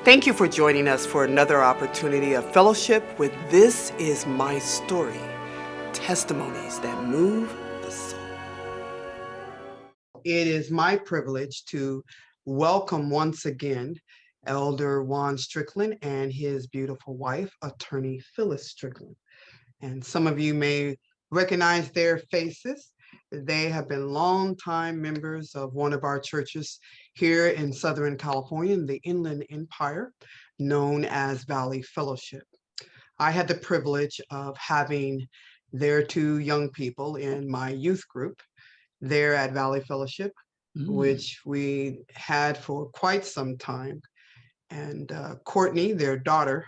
Thank you for joining us for another opportunity of fellowship with This Is My Story, testimonies that move the soul. It is my privilege to welcome once again Elder Juan Stricklan and his beautiful wife, attorney Phyllis Stricklan. And some of you may recognize their faces. They have been longtime members of one of our churches here in Southern California, in the Inland Empire, known as Valley Fellowship. I had the privilege of having their two young people in my youth group there at Valley Fellowship, which we had for quite some time. And Courtney, their daughter,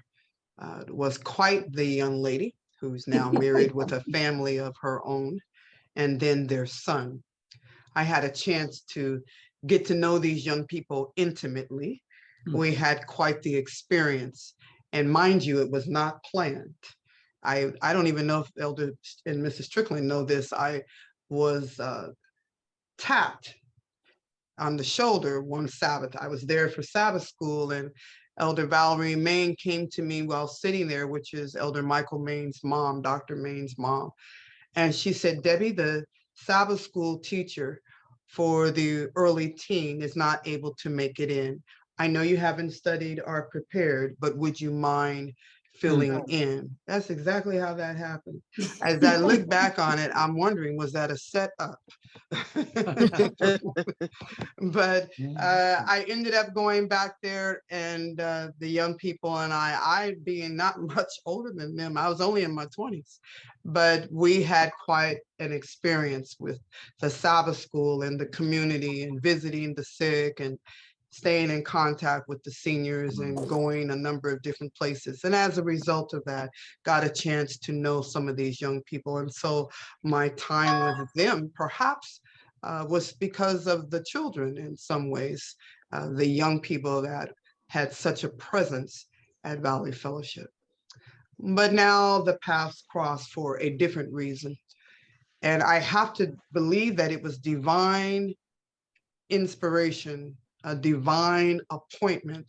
was quite the young lady who's now married with a family of her own, and then their son. I had a chance to get to know these young people intimately. We had quite the experience. And mind you, it was not planned. I don't even know if Elder and Mrs. Strickland know this. I was tapped on the shoulder one Sabbath. I was there for Sabbath school, and Elder Valerie Main came to me while sitting there, which is Elder Michael Main's mom, Dr. Main's mom. And she said, Debbie, the Sabbath school teacher for the early teen is not able to make it in. I know you haven't studied or prepared, but would you mind filling in? That's exactly how that happened. As I look back on it, I'm wondering, was that a setup? But I ended up going back there, and the young people and I being not much older than them, I was only in my 20s, but we had quite an experience with the Sabbath school and the community and visiting the sick and staying in contact with the seniors and going a number of different places. And as a result of that, got a chance to know some of these young people. And so my time with them perhaps was because of the children in some ways, the young people that had such a presence at Valley Fellowship. But now the paths cross for a different reason. And I have to believe that it was divine inspiration, a divine appointment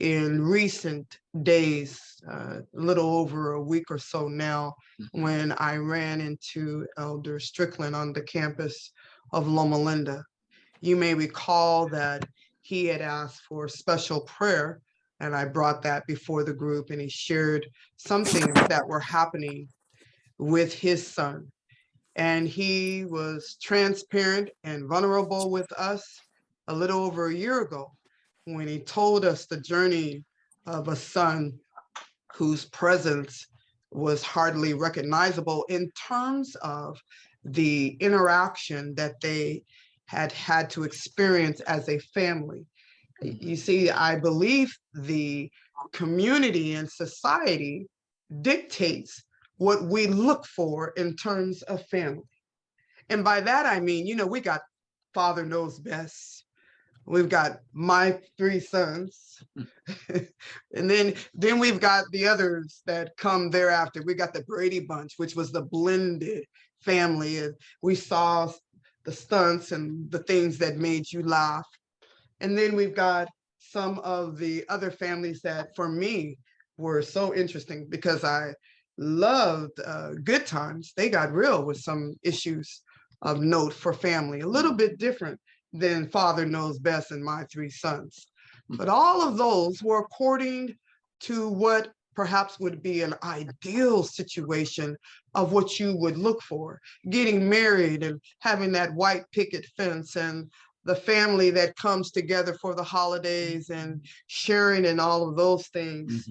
in recent days, a little over a week or so now, when I ran into Elder Stricklan on the campus of Loma Linda. You may recall that he had asked for special prayer, and I brought that before the group, and he shared some things that were happening with his son. And he was transparent and vulnerable with us a little over a year ago when he told us the journey of a son whose presence was hardly recognizable in terms of the interaction that they had had to experience as a family. You see, I believe the community and society dictates what we look for in terms of family. And by that, I mean, we got Father Knows Best. We've got my three sons. And then we've got the others that come thereafter. We got the Brady Bunch, which was the blended family. And we saw the stunts and the things that made you laugh. And then we've got some of the other families that for me were so interesting because I loved Good Times. They got real with some issues of note for family, a little bit different than Father Knows Best and My Three Sons. But all of those were according to what perhaps would be an ideal situation of what you would look for. Getting married and having that white picket fence and the family that comes together for the holidays and sharing and all of those things.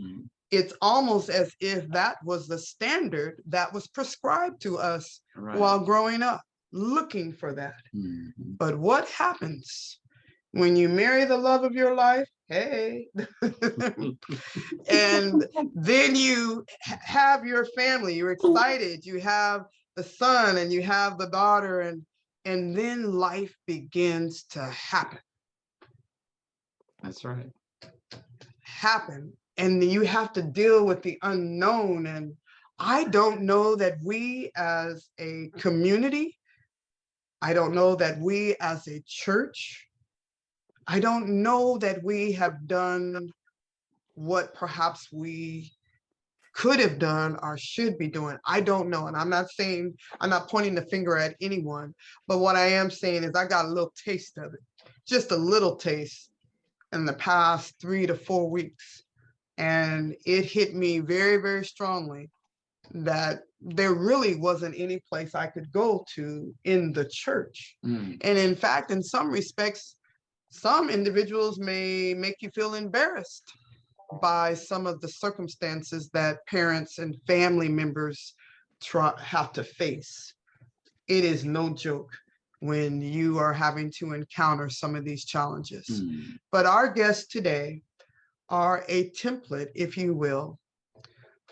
It's almost as if that was the standard that was prescribed to us while growing up, looking for that. But what happens when you marry the love of your life? Hey, and then you have your family, you're excited, you have the son and you have the daughter, and then life begins to happen. That's right. Happen. And you have to deal with the unknown. And I don't know that we as a community, I don't know that we as a church, I don't know that we have done what perhaps we could have done or should be doing. I don't know. And I'm not pointing the finger at anyone, but what I am saying is I got a little taste of it, just a little taste in the past 3 to 4 weeks. And it hit me very, very strongly that there really wasn't any place I could go to in the church. And in fact, in some respects, some individuals may make you feel embarrassed by some of the circumstances that parents and family members have to face. It is no joke when you are having to encounter some of these challenges. But our guests today are a template, if you will,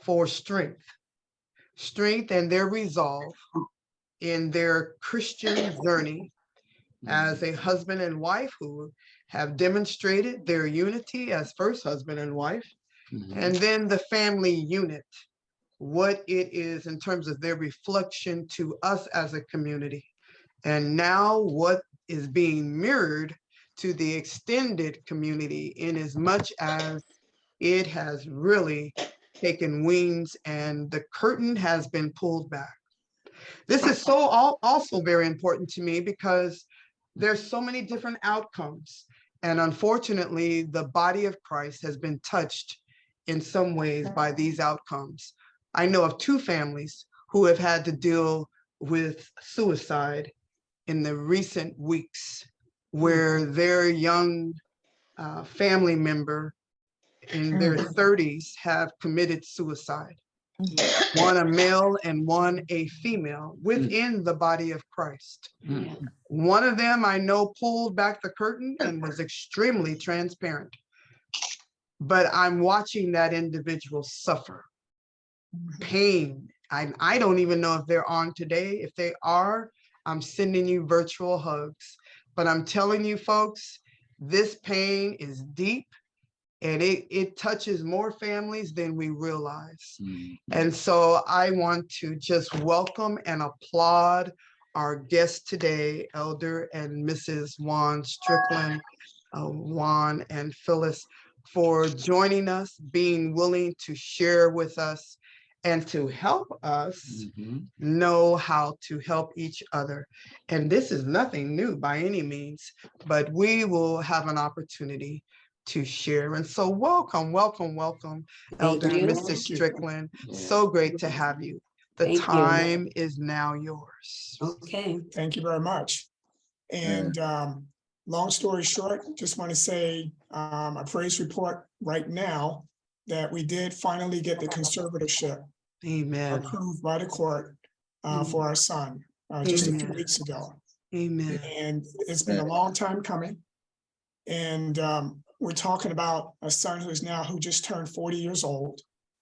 for strength and their resolve in their Christian journey as a husband and wife who have demonstrated their unity as first husband and wife, and then the family unit, what it is in terms of their reflection to us as a community, and now what is being mirrored to the extended community in as much as it has really taken wings and the curtain has been pulled back. This is also very important to me because there's so many different outcomes. And unfortunately, the body of Christ has been touched in some ways by these outcomes. I know of 2 families who have had to deal with suicide in the recent weeks, where their young family member in their 30s have committed suicide. One a male and one a female within the body of Christ. One of them I know pulled back the curtain and was extremely transparent. But I'm watching that individual suffer pain. I don't even know if they're on today. If they are, I'm sending you virtual hugs. But I'm telling you folks, this pain is deep. And it touches more families than we realize. And so I want to just welcome and applaud our guests today, Elder and Mrs. Juan Stricklan, Juan and Phyllis, for joining us, being willing to share with us and to help us know how to help each other. And this is nothing new by any means, but we will have an opportunity to share. And so welcome, Elder and Mrs. Stricklan. So great to have you. The time is now yours. Okay. Thank you very much. And long story short, just want to say a praise report right now that we did finally get the conservatorship approved by the court for our son just a few weeks ago. And it's been a long time coming. And we're talking about a son who just turned 40 years old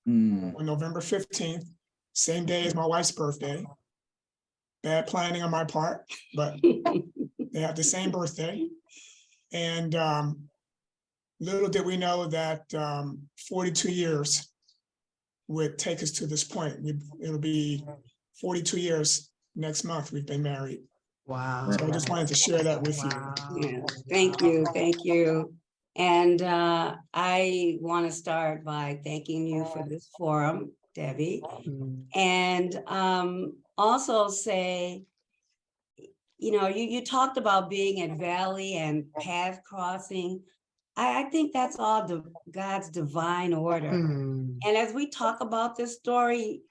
on November 15th, same day as my wife's birthday. Bad planning on my part, but they have the same birthday. And little did we know that 42 years would take us to this point. It'll be 42 years next month we've been married. Wow. So I just wanted to share that with you. Yeah, thank you. And I want to start by thanking you for this forum, Debbie, and also say, you talked about being at Valley and path crossing. I think that's all God's divine order. And as we talk about this story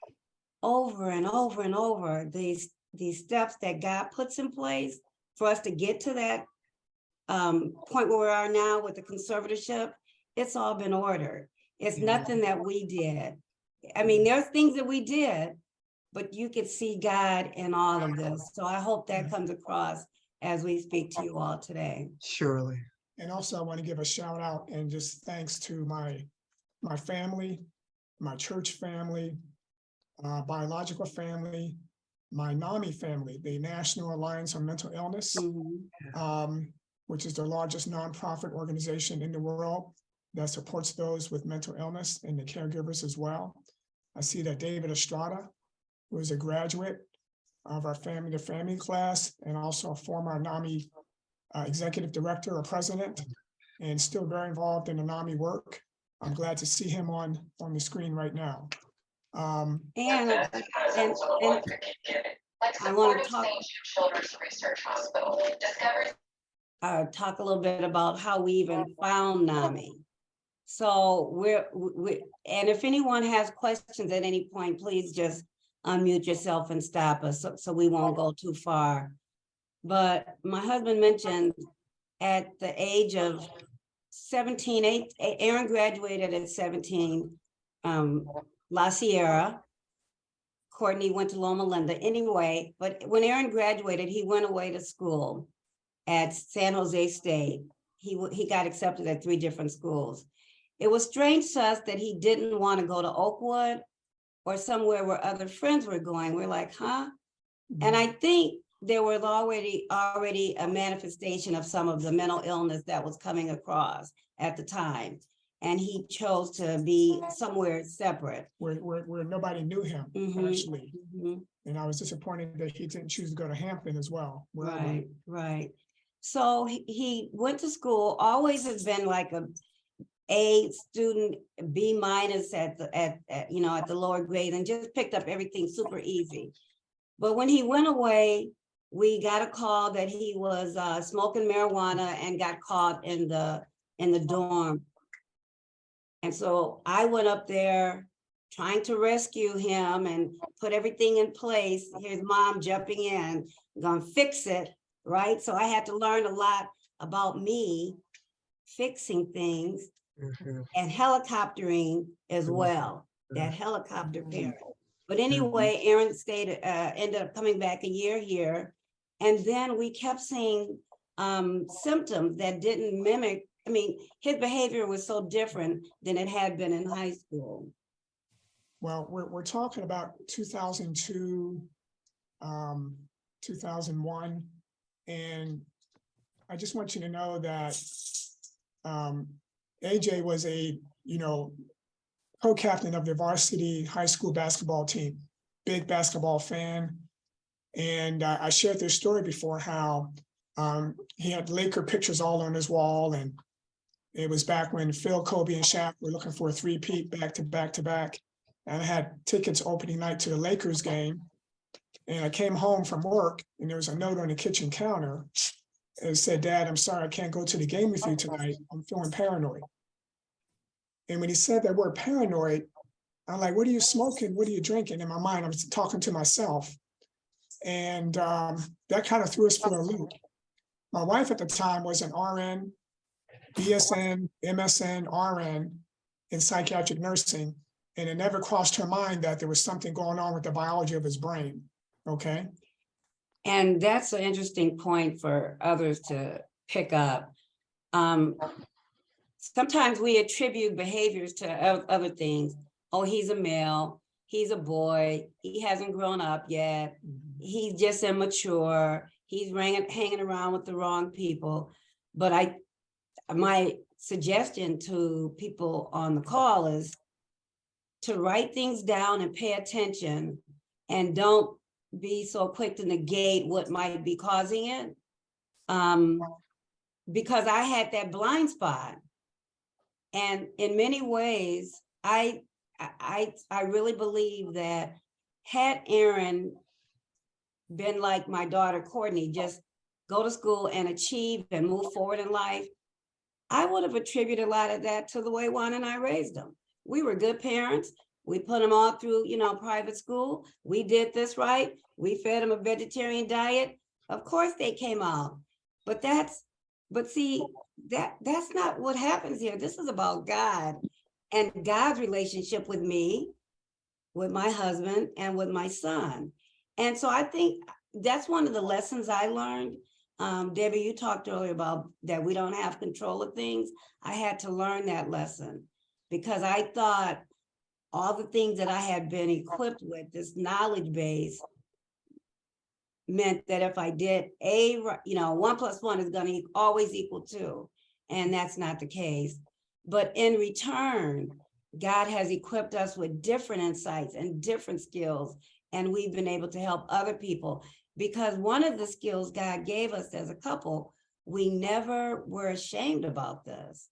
over and over and over, these steps that God puts in place for us to get to that point where we are now with the conservatorship, it's all been ordered. It's nothing that we did. I mean, there's things that we did, but you could see God in all of this. So I hope that comes across as we speak to you all today. Surely. And also I want to give a shout out and just thanks to my family, my church family, biological family, my NAMI family, the National Alliance on Mental Illness, which is the largest nonprofit organization in the world that supports those with mental illness and the caregivers as well. I see that David Estrada, who is a graduate of our family to family class and also a former NAMI executive director or president, and still very involved in the NAMI work. I'm glad to see him on the screen right now. And I want to talk. Children's Research Hospital. Talk a little bit about how we even found NAMI. So and if anyone has questions at any point, please just unmute yourself and stop us so we won't go too far. But my husband mentioned at the age of 17, Aaron graduated at 17, La Sierra. Courtney went to Loma Linda anyway, but when Aaron graduated, he went away to school at San Jose State. He got accepted at 3 different schools. It was strange to us that he didn't want to go to Oakwood or somewhere where other friends were going. We're like, huh? And I think there was already a manifestation of some of the mental illness that was coming across at the time. And he chose to be somewhere separate. Where nobody knew him, actually. Mm-hmm. And I was disappointed that he didn't choose to go to Hampton as well. Right. So he went to school, always has been like A student, B- at the lower grade, and just picked up everything super easy. But when he went away, we got a call that he was smoking marijuana and got caught in the dorm. And so I went up there trying to rescue him and put everything in place. Here's mom jumping in, gonna fix it, right? So I had to learn a lot about me fixing things and helicoptering as well, that helicopter parent. But anyway, Aaron ended up coming back a year here. And then we kept seeing symptoms that didn't mimic. I mean, his behavior was so different than it had been in high school. Well, we're talking about 2002, 2001. And I just want you to know that AJ was a, co-captain of the varsity high school basketball team, big basketball fan. And I shared this story before, how he had Laker pictures all on his wall. And it was back when Phil, Kobe, and Shaq were looking for a three-peat back to back to back. And I had tickets opening night to the Lakers game. And I came home from work and there was a note on the kitchen counter. It said, "Dad, I'm sorry, I can't go to the game with you tonight. I'm feeling paranoid." And when he said that word paranoid, I'm like, "What are you smoking? What are you drinking?" In my mind, I was talking to myself. And that kind of threw us for a loop. My wife at the time was an RN, BSN, MSN, RN in psychiatric nursing. And it never crossed her mind that there was something going on with the biology of his brain. Okay. And that's an interesting point for others to pick up. Sometimes we attribute behaviors to other things. Oh, he's a male, he's a boy, he hasn't grown up yet, he's just immature, he's hanging around with the wrong people. But my suggestion to people on the call is to write things down and pay attention, and don't be so quick to negate what might be causing it. Because I had that blind spot. And in many ways, I really believe that had Aaron been like my daughter Courtney, just go to school and achieve and move forward in life, I would have attributed a lot of that to the way Juan and I raised them. We were good parents. We put them all through, private school. We did this right. We fed them a vegetarian diet. Of course they came out. But see, that's not what happens here. This is about God and God's relationship with me, with my husband, and with my son. And so I think that's one of the lessons I learned. Debbie, you talked earlier about that we don't have control of things. I had to learn that lesson because I thought all the things that I had been equipped with, this knowledge base, meant that if I did 1 + 1 is going to always equal 2. And that's not the case. But in return, God has equipped us with different insights and different skills. And we've been able to help other people, because one of the skills God gave us as a couple, we never were ashamed about this.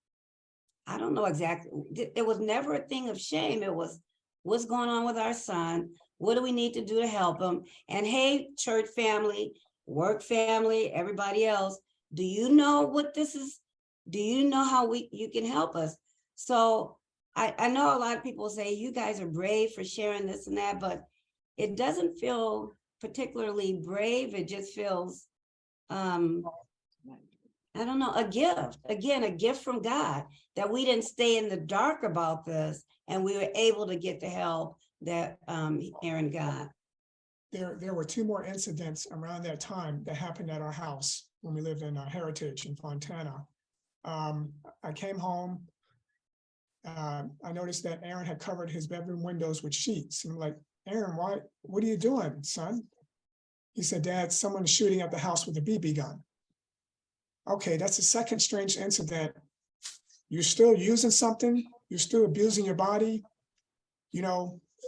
I don't know exactly, there was never a thing of shame. It was, what's going on with our son? What do we need to do to help him? And hey, church family, work family, everybody else, do you know what this is? Do you know how you can help us? So I know a lot of people say you guys are brave for sharing this and that, but it doesn't feel particularly brave. It just feels, I don't know, a gift, again, a gift from God, that we didn't stay in the dark about this and we were able to get the help that Aaron got. There were 2 more incidents around that time that happened at our house when we lived in Heritage in Fontana. I came home. I noticed that Aaron had covered his bedroom windows with sheets. And I'm like, Aaron, what are you doing, son? He said, Dad, someone's shooting at the house with a BB gun. Okay, that's the second strange incident. You're still using something, you're still abusing your body.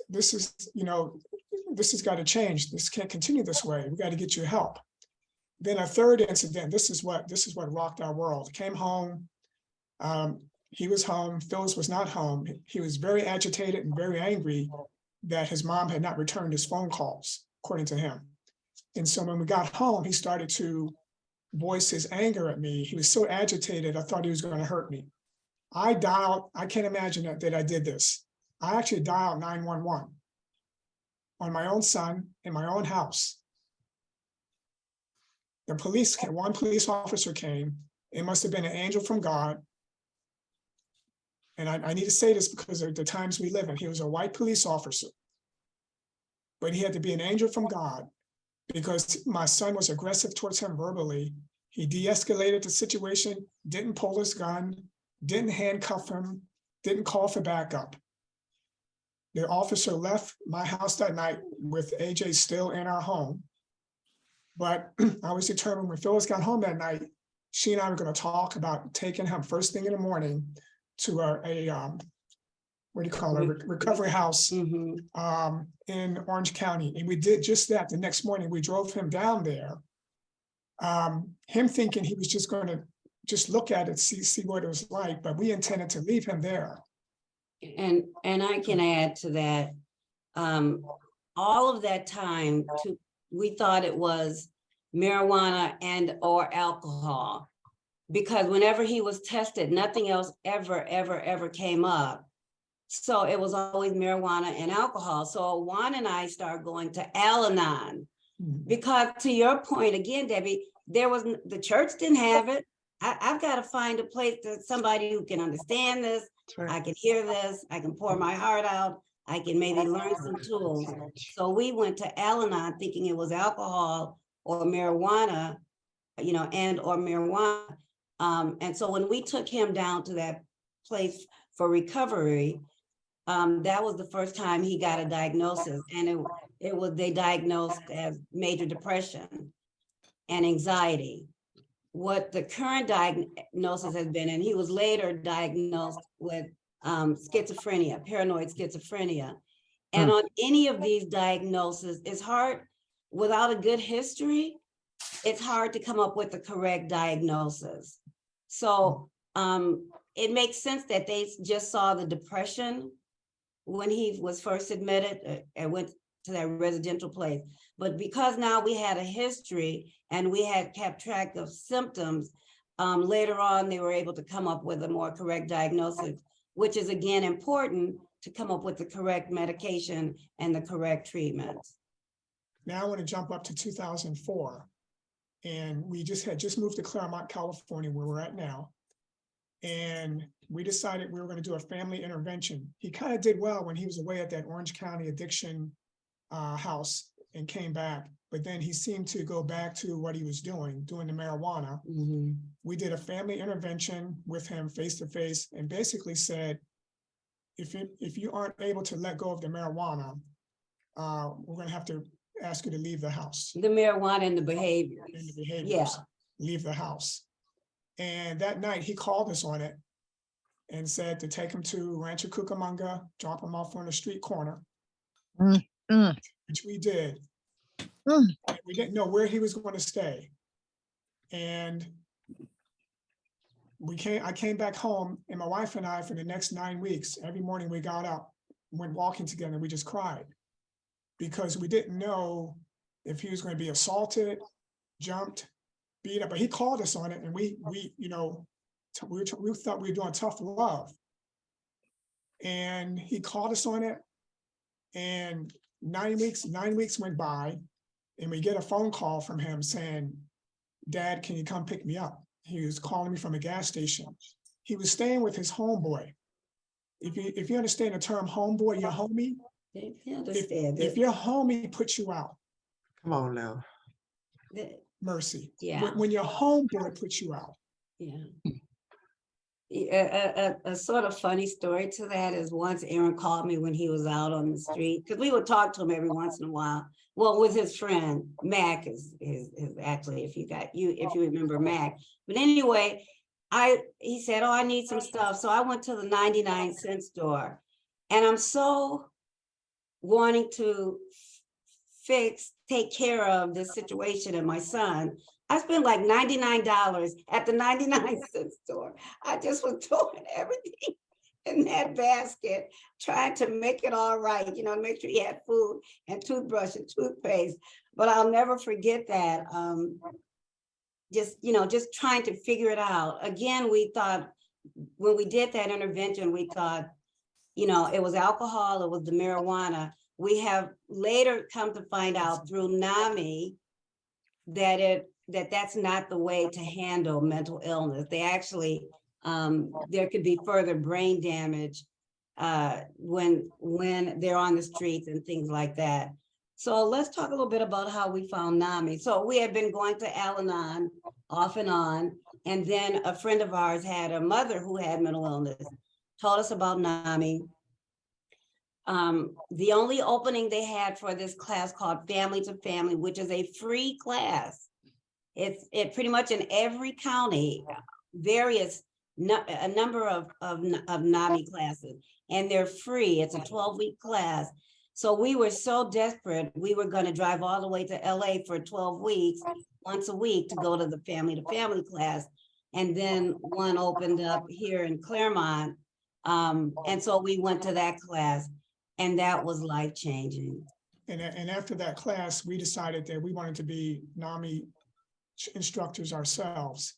This has got to change. This can't continue this way. We got to get you help. Then a third incident, this is what rocked our world. Came home. He was home. Phyllis was not home. He was very agitated and very angry that his mom had not returned his phone calls, according to him. And so when we got home, he started to voice his anger at me. He was so agitated, I thought he was going to hurt me. I can't imagine that I did this. I actually dialed 911 on my own son in my own house. The police came, one police officer came. It must have been an angel from God. And I need to say this because of the times we live in. He was a white police officer, but he had to be an angel from God because my son was aggressive towards him verbally. He de-escalated the situation, didn't pull his gun, didn't handcuff him, didn't call for backup. The officer left my house that night with AJ still in our home. But I was determined when Phyllis got home that night, she and I were going to talk about taking him first thing in the morning to what do you call it, recovery house in Orange County. And we did just that. The next morning, we drove him down there. Him thinking he was just going to just look at it, see what it was like, but we intended to leave him there. And I can add to that, all of that time, we thought it was marijuana and or alcohol, because whenever he was tested, nothing else ever came up. So it was always marijuana and alcohol. So Juan and I started going to Al-Anon, because to your point again, Debbie, the church didn't have it. I've got to find a place that somebody who can understand this. Right. I can hear this. I can pour my heart out. I can maybe learn some tools. So we went to Al-Anon thinking it was alcohol or marijuana, and or marijuana. And so when we took him down to that place for recovery, that was the first time he got a diagnosis, and they diagnosed as major depression and anxiety. What the current diagnosis has been, and he was later diagnosed with schizophrenia, paranoid schizophrenia. And on any of these diagnoses, it's hard, without a good history, it's hard to come up with the correct diagnosis. So it makes sense that they just saw the depression when he was first admitted and went to that residential place. But because now we had a history and we had kept track of symptoms, later on, they were able to come up with a more correct diagnosis, which is again important to come up with the correct medication and the correct treatments. Now I want to jump up to 2004. And we had just moved to Claremont, California, where we're at now. And we decided we were going to do a family intervention. He kind of did well when he was away at that Orange County addiction house and came back. But then he seemed to go back to what he was doing the marijuana. We did a family intervention with him face to face and basically said, if you aren't able to let go of the marijuana, we're going to have to ask you to leave the house. The marijuana and the behavior. And the behaviors, Yeah. leave the house. And that night he called us on it and said to take him to Rancho Cucamonga, drop him off on the street corner, which we did. We didn't know where he was going to stay. And I came back home, and my wife and I, for the next 9 weeks, every morning we got up, went walking together, and we just cried because we didn't know if he was going to be assaulted, jumped, beat up. But he called us on it, and we thought we were doing tough love, and he called us on it. And 9 weeks went by, and we get a phone call from him saying, "Dad, can you come pick me up?" He was calling me from a gas station. He was staying with his homeboy. If you understand the term homeboy, your homie, if your homie puts you out, Come on now. mercy. Yeah. When your homeboy puts you out. Yeah. A sort of funny story to that is once Aaron called me when he was out on the street, because we would talk to him every once in a while. Well, with his friend, Mac is actually, if you remember Mac. But anyway, he said, "Oh, I need some stuff." So I went to the 99-cent store, and I'm so wanting to take care of this situation and my son. I spent like $99 at the 99-cent store. I just was throwing everything in that basket, trying to make it all right, make sure he had food and toothbrush and toothpaste. But I'll never forget that. Just trying to figure it out. Again, we thought, when we did that intervention, we thought, it was alcohol, it was the marijuana. We have later come to find out through NAMI that's not the way to handle mental illness. They actually, there could be further brain damage when they're on the streets and things like that. So let's talk a little bit about how we found NAMI. So we had been going to Al-Anon off and on, and then a friend of ours had a mother who had mental illness, told us about NAMI. The only opening they had for this class called Family to Family, which is a free class. It pretty much in every county, a number of NAMI classes, and they're free. It's a 12-week class. So we were so desperate, we were going to drive all the way to LA for 12 weeks, once a week, to go to the Family to Family class. And then one opened up here in Claremont. And so we went to that class, and that was life-changing. And after that class, we decided that we wanted to be NAMI instructors ourselves,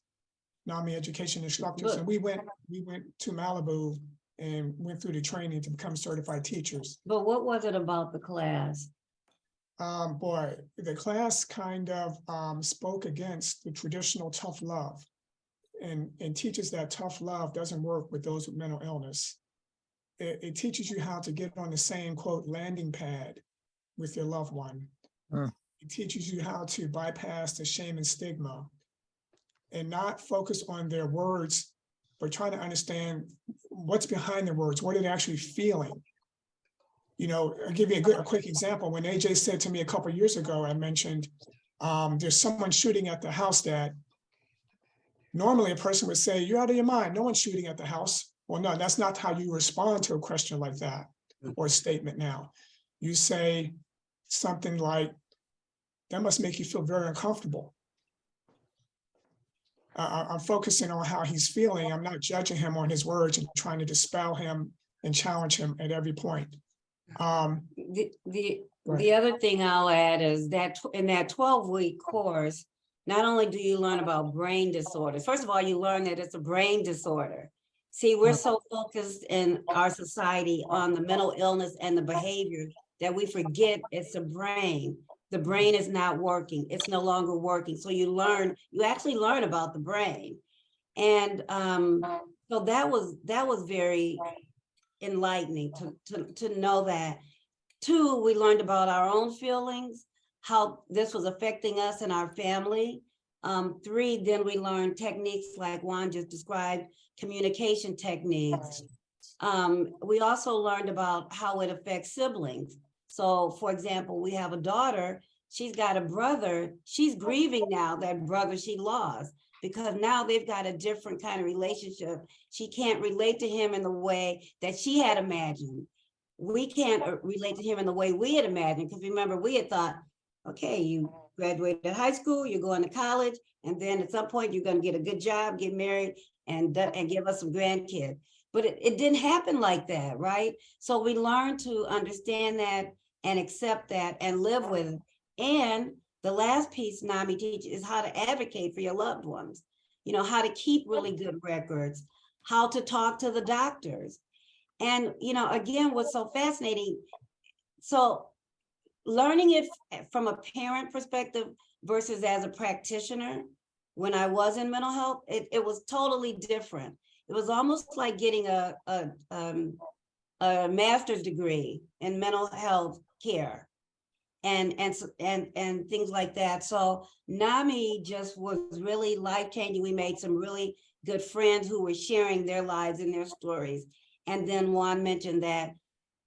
NAMI education instructors. And we went to Malibu and went through the training to become certified teachers. But what was it about the class? Boy, the class kind of spoke against the traditional tough love and teaches that tough love doesn't work with those with mental illness. It teaches you how to get on the same, quote, landing pad with your loved one. It teaches you how to bypass the shame and stigma and not focus on their words, but try to understand what's behind the words. What are they actually feeling? I'll give you a quick example. When AJ said to me a couple of years ago, I mentioned, there's someone shooting at the house, Dad. Normally a person would say, "You're out of your mind. No one's shooting at the house." Well, no, that's not how you respond to a question like that or a statement now. You say something like, "That must make you feel very uncomfortable." I'm focusing on how he's feeling. I'm not judging him on his words and trying to dispel him and challenge him at every point. The other thing I'll add is that in that 12-week course, not only do you learn about brain disorders, first of all, you learn that it's a brain disorder. See, we're so focused in our society on the mental illness and the behavior that we forget it's a brain. The brain is not working. It's no longer working. So you actually learn about the brain. And so that was very enlightening to know that. 2, we learned about our own feelings, how this was affecting us and our family. 3, then we learned techniques like Juan just described, communication techniques. We also learned about how it affects siblings. So for example, we have a daughter, she's got a brother, she's grieving now that brother she lost, because now they've got a different kind of relationship. She can't relate to him in the way that she had imagined. We can't relate to him in the way we had imagined, because remember, we had thought, okay, you graduated high school, you're going to college, and then at some point you're going to get a good job, get married, and give us some grandkids. But it didn't happen like that, right? So we learned to understand that and accept that and live with it. And the last piece NAMI teaches is how to advocate for your loved ones. You know, how to keep really good records, how to talk to the doctors. And, you know, again, what's so fascinating, so learning it from a parent perspective versus as a practitioner, when I was in mental health, it was totally different. It was almost like getting a master's degree in mental health care and things like that. So NAMI just was really life-changing. We made some really good friends who were sharing their lives and their stories. And then Juan mentioned that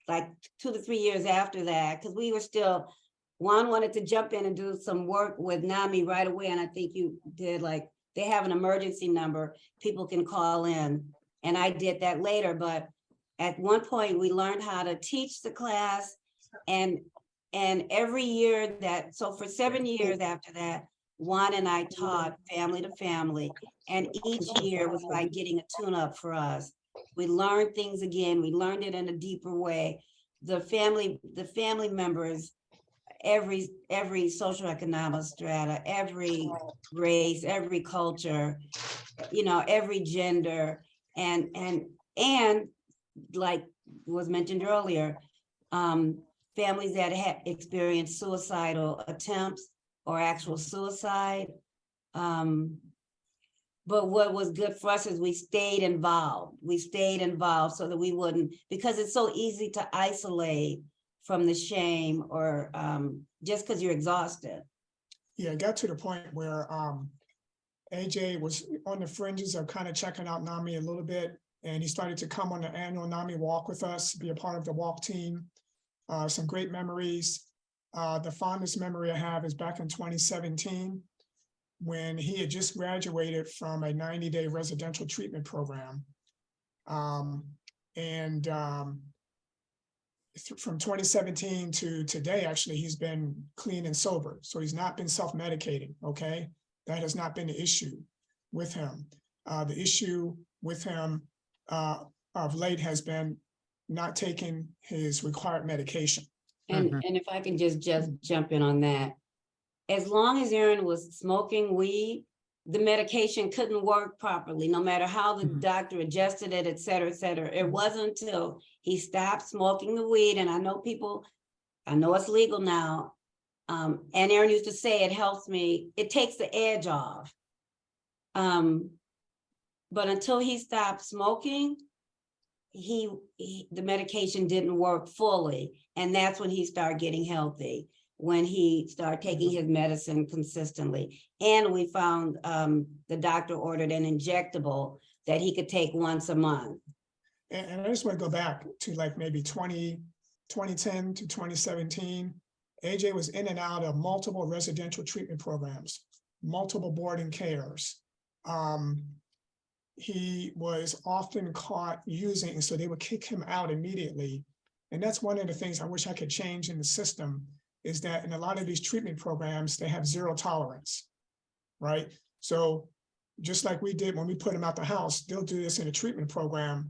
like 2 to 3 years after that, because we were still, Juan wanted to jump in and do some work with NAMI right away. And I think you did, like, they have an emergency number, people can call in. And I did that later, but at one point we learned how to teach the class, and every year that, so for 7 years after that, Juan and I taught family to family, and each year was like getting a tune-up for us. We learned things again, we learned it in a deeper way. The family members, every socioeconomic strata, every race, every culture, you know, every gender, and like was mentioned earlier, families that had experienced suicidal attempts or actual suicide. But what was good for us is we stayed involved. We stayed involved so that we wouldn't, because it's so easy to isolate from the shame or just because you're exhausted. Yeah, it got to the point where AJ was on the fringes of kind of checking out NAMI a little bit, and he started to come on the annual NAMI walk with us, be a part of the walk team. Some great memories. The fondest memory I have is back in 2017, when he had just graduated from a 90-day residential treatment program. From 2017 to today, actually, he's been clean and sober. So he's not been self-medicating, okay? That has not been the issue with him. The issue with him of late has been not taking his required medication. And if I can just jump in on that. As long as Aaron was smoking weed, the medication couldn't work properly, no matter how the doctor adjusted it, et cetera, et cetera. It wasn't until he stopped smoking the weed, and I know it's legal now. And Aaron used to say, it helps me, it takes the edge off. But until he stopped smoking, the medication didn't work fully. And that's when he started getting healthy, when he started taking his medicine consistently. And we found the doctor ordered an injectable that he could take once a month. And I just want to go back to like maybe 2010 to 2017. AJ was in and out of multiple residential treatment programs, multiple boarding cares. He was often caught using, so they would kick him out immediately. And that's one of the things I wish I could change in the system, is that in a lot of these treatment programs, they have zero tolerance, right? So just like we did when we put him out the house, they'll do this in a treatment program.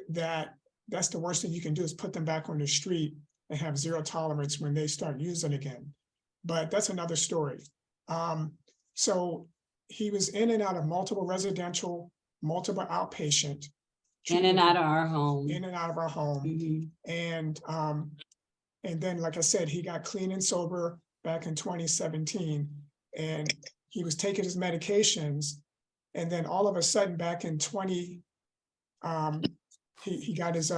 That's the worst thing you can do, is put them back on the street and have zero tolerance when they start using again. But that's another story. So he was in and out of multiple residential, multiple outpatient. In and out of our home. In and out of our home. And then, like I said, he got clean and sober back in 2017, and he was taking his medications. And then all of a sudden back in he got his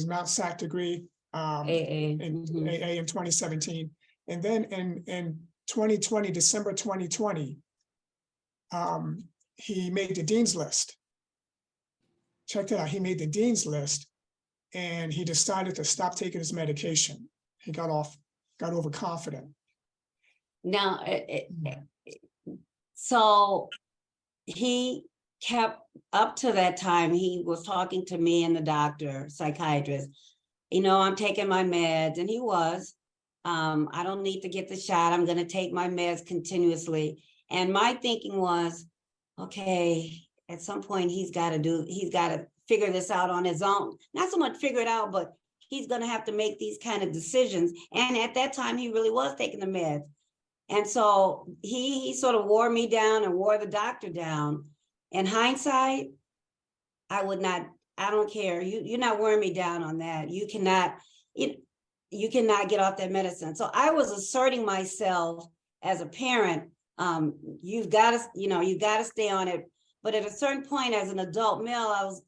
Mount SAC degree in AA in 2017. And then in 2020, December 2020, he made the dean's list. Check that out. He made the dean's list, and he decided to stop taking his medication. He got overconfident. Now, so he kept, up to that time, he was talking to me and the doctor, psychiatrist, you know, I'm taking my meds, and he was, I don't need to get the shot. I'm going to take my meds continuously. And my thinking was, okay, at some point he's got to figure this out on his own. Not so much figure it out, but he's going to have to make these kind of decisions. And at that time, he really was taking the meds. And so he sort of wore me down and wore the doctor down. In hindsight, I don't care. You're not wearing me down on that. You cannot get off that medicine. So I was asserting myself as a parent. You've got to stay on it. But at a certain point, as an adult male,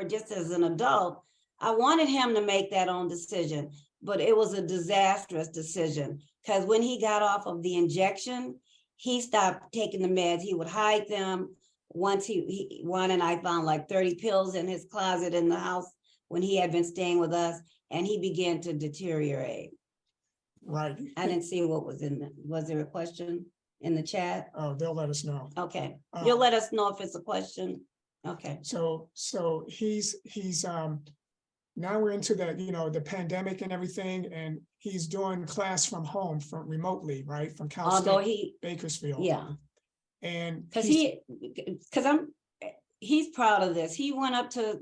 just as an adult, I wanted him to make that own decision, but it was a disastrous decision because when he got off of the injection, he stopped taking the meds. He would hide them. Once Juan and I found like 30 pills in his closet in the house when he had been staying with us, and he began to deteriorate. Right. I didn't see what was was there a question in the chat? Oh, they'll let us know. Okay, you'll let us know if it's a question. Okay. So he's now we're into the pandemic and everything, and he's doing class from home, from remotely, right? From Cal Although State Bakersfield. yeah. And Because he's proud of this. He went up to,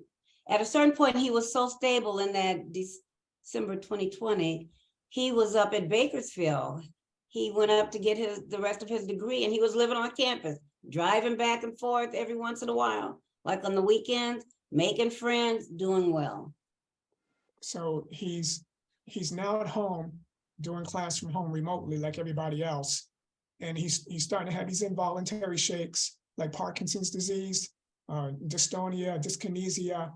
at a certain point, he was so stable in that December 2020, he was up at Bakersfield. He went up to get the rest of his degree, and he was living on campus, driving back and forth every once in a while, like on the weekends, making friends, doing well. So he's now at home doing class from home remotely like everybody else. And he's starting to have these involuntary shakes like Parkinson's disease, dystonia, dyskinesia.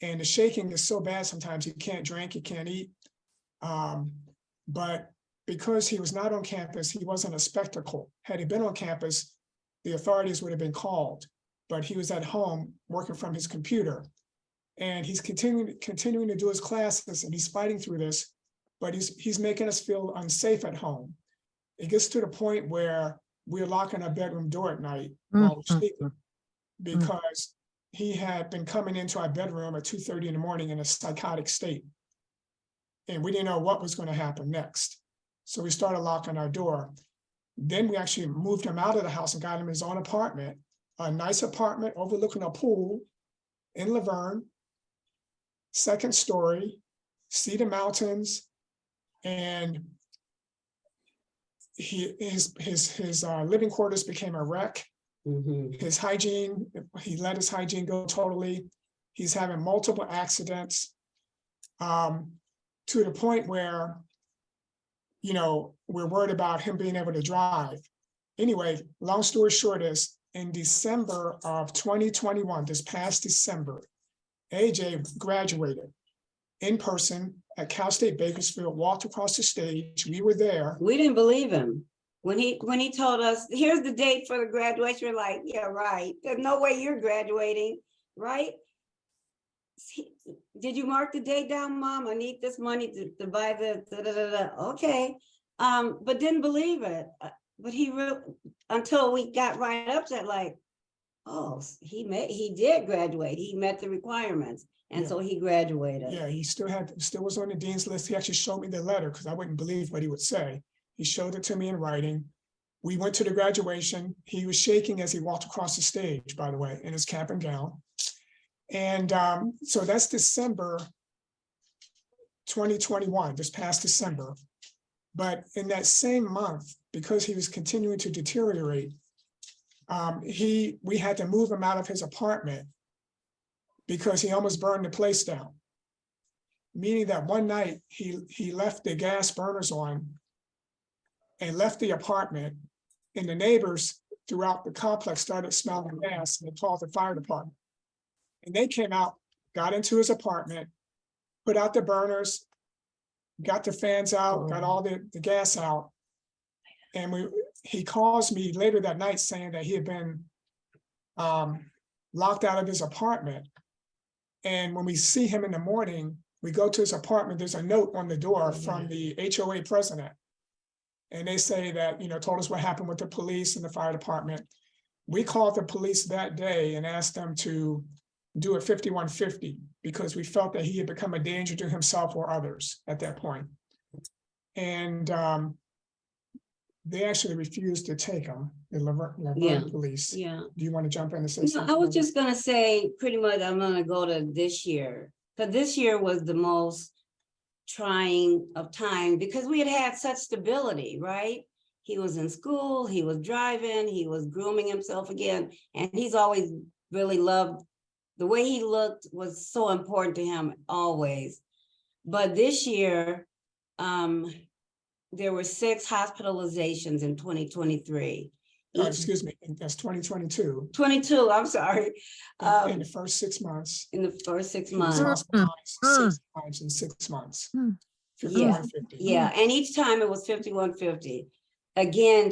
And the shaking is so bad sometimes he can't drink, he can't eat. But because he was not on campus, he wasn't a spectacle. Had he been on campus, the authorities would have been called. But he was at home working from his computer. And he's continuing to do his classes, and he's fighting through this, but he's making us feel unsafe at home. It gets to the point where we're locking our bedroom door at night while we're sleeping, because he had been coming into our bedroom at 2:30 in the morning in a psychotic state. And we didn't know what was going to happen next. So we started locking our door. Then we actually moved him out of the house and got him his own apartment, a nice apartment overlooking a pool in Laverne, second story, see the mountains, and his living quarters became a wreck. His hygiene, he let his hygiene go totally. He's having multiple accidents, to the point where, we're worried about him being able to drive. Anyway, long story short is, in December of 2021, this past December, AJ graduated in person at Cal State Bakersfield, walked across the stage. We were there. We didn't believe him. When he told us, here's the date for the graduation, we're like, yeah, right. There's no way you're graduating, right? Did you mark the date down, Mom? I need this money to buy the Okay. But didn't believe it. But until we got right up to it, like, oh, he did graduate. He met the requirements. And so he graduated. Yeah, he still was on the dean's list. He actually showed me the letter because I wouldn't believe what he would say. He showed it to me in writing. We went to the graduation. He was shaking as he walked across the stage, by the way, in his cap and gown. And so that's December 2021, this past December. But in that same month, because he was continuing to deteriorate, we had to move him out of his apartment because he almost burned the place down. Meaning that one night he left the gas burners on and left the apartment, and the neighbors throughout the complex started smelling gas, and they called the fire department. And they came out, got into his apartment, put out the burners, got the fans out, got all the gas out. And he calls me later that night saying that he had been locked out of his apartment. And when we see him in the morning, we go to his apartment, there's a note on the door from the HOA president. And they say that, told us what happened with the police and the fire department. We called the police that day and asked them to do a 5150 because we felt that he had become a danger to himself or others at that point. And they actually refused to take him. the Laverne Yeah. Police. Yeah. Do you want to jump in and say No, something? I was about just gonna say, pretty much, I'm gonna go to this year, because this year was the most trying of time, because we had such stability, right? He was in school, he was driving, he was grooming himself again, and he's always really loved, the way he looked was so important to him, always. But this year, there were 6 hospitalizations in 2023. excuse me, that's 2022. 22, I'm sorry. In the first 6 months, In the first 6 he was months. hospitalized 6 times in 6 months. 5150. Yeah, and each time it was 5150. Again,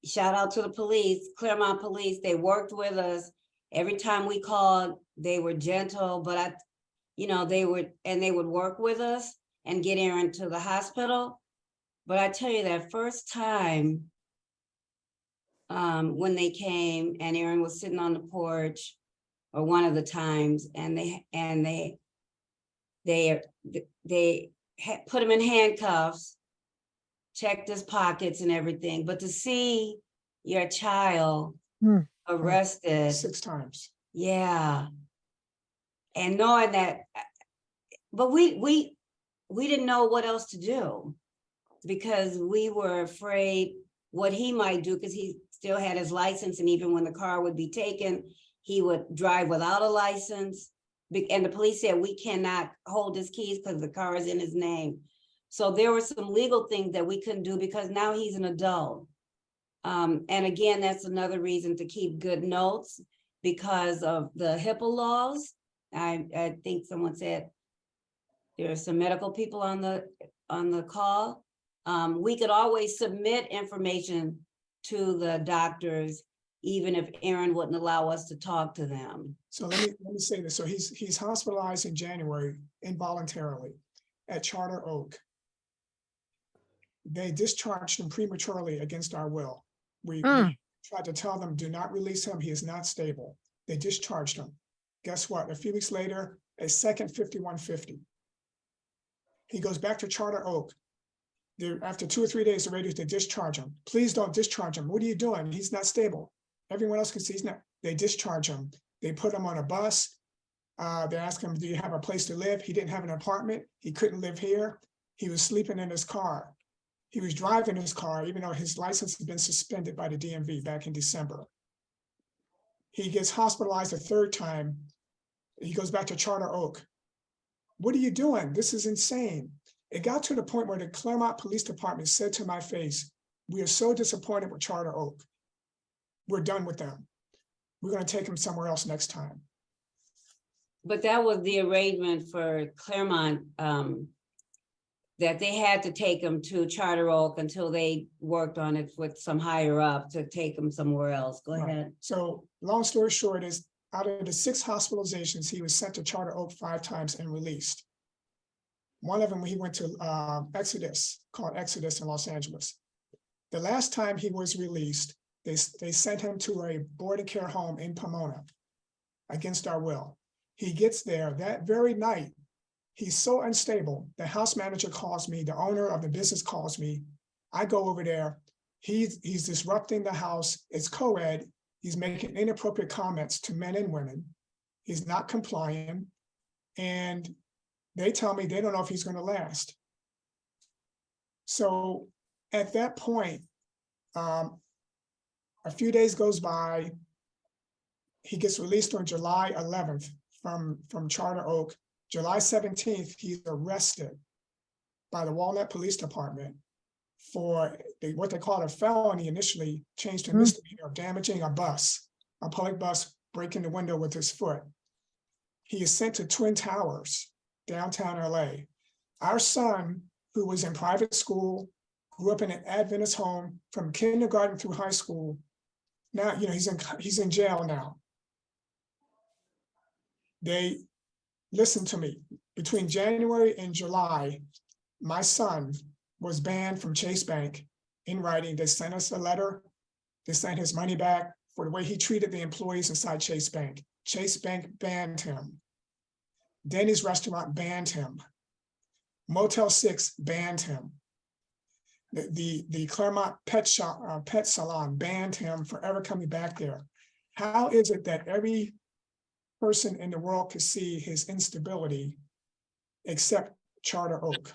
shout out to the police, Claremont Police, they worked with us. Every time we called, they were gentle, but they would work with us and get Aaron to the hospital. But I tell you, that first time, when they came and Aaron was sitting on the porch, or one of the times, and they put him in handcuffs, checked his pockets and everything, but to see your child arrested 6 times. yeah, and knowing that, but we didn't know what else to do, because we were afraid what he might do, because he still had his license, and even when the car would be taken, he would drive without a license. And the police said, we cannot hold his keys because the car is in his name. So there were some legal things that we couldn't do, because now he's an adult. And again, that's another reason to keep good notes, because of the HIPAA laws. I think someone said there are some medical people on the call. We could always submit information to the doctors, even if Aaron wouldn't allow us to talk to them. So let me say this. So he's hospitalized in January involuntarily at Charter Oak. They discharged him prematurely against our will. We tried to tell them, do not release him. He is not stable. They discharged him. Guess what? A few weeks later, a second 5150. He goes back to Charter Oak. After 2 or 3 days, they're ready to discharge him. Please don't discharge him. What are you doing? He's not stable. Everyone else can see he's not. They discharge him. They put him on a bus. They ask him, do you have a place to live? He didn't have an apartment. He couldn't live here. He was sleeping in his car. He was driving his car, even though his license had been suspended by the DMV back in December. He gets hospitalized a 3rd time. He goes back to Charter Oak. What are you doing? This is insane. It got to the point where the Claremont Police Department said to my face, we are so disappointed with Charter Oak. We're done with them. We're going to take him somewhere else next time. But that was the arrangement for Claremont, that they had to take him to Charter Oak until they worked on it with some higher up to take him somewhere else. Go ahead. So long story short is, out of the 6 hospitalizations, he was sent to Charter Oak 5 times and released. One of them, he went to Exodus, called Exodus in Los Angeles. The last time he was released, they sent him to a boarding care home in Pomona against our will. He gets there that very night. He's so unstable. The house manager calls me, the owner of the business calls me. I go over there. He's disrupting the house. It's co-ed. He's making inappropriate comments to men and women. He's not complying. And they tell me they don't know if he's going to last. So at that point, a few days goes by. He gets released on July 11th from Charter Oak. July 17th, he's arrested by the Walnut Police Department for what they called a felony, initially changed to a misdemeanor of damaging a bus, a public bus, breaking the window with his foot. He is sent to Twin Towers, downtown LA. Our son, who was in private school, grew up in an Adventist home from kindergarten through high school. Now, he's in jail now. They listen to me. Between January and July, my son was banned from Chase Bank in writing. They sent us a letter. They sent his money back for the way he treated the employees inside Chase Bank. Chase Bank banned him. Denny's restaurant banned him. Motel 6 banned him. the Claremont Pet Shop, Pet Salon banned him for ever coming back there. How is it that every person in the world could see his instability except Charter Oak?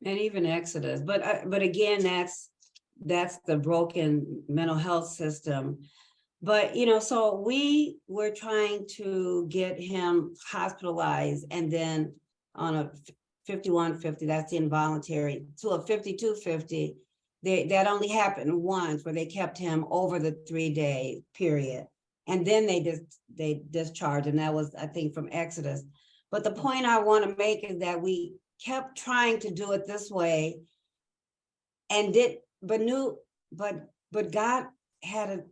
And even Exodus, but again, that's the broken mental health system. But, so we were trying to get him hospitalized and then on a 5150, that's the involuntary, to a 5250. That only happened once where they kept him over the 3-day period. And then they discharged, and that was, I think, from Exodus. But the point I want to make is that we kept trying to do it this way and but God had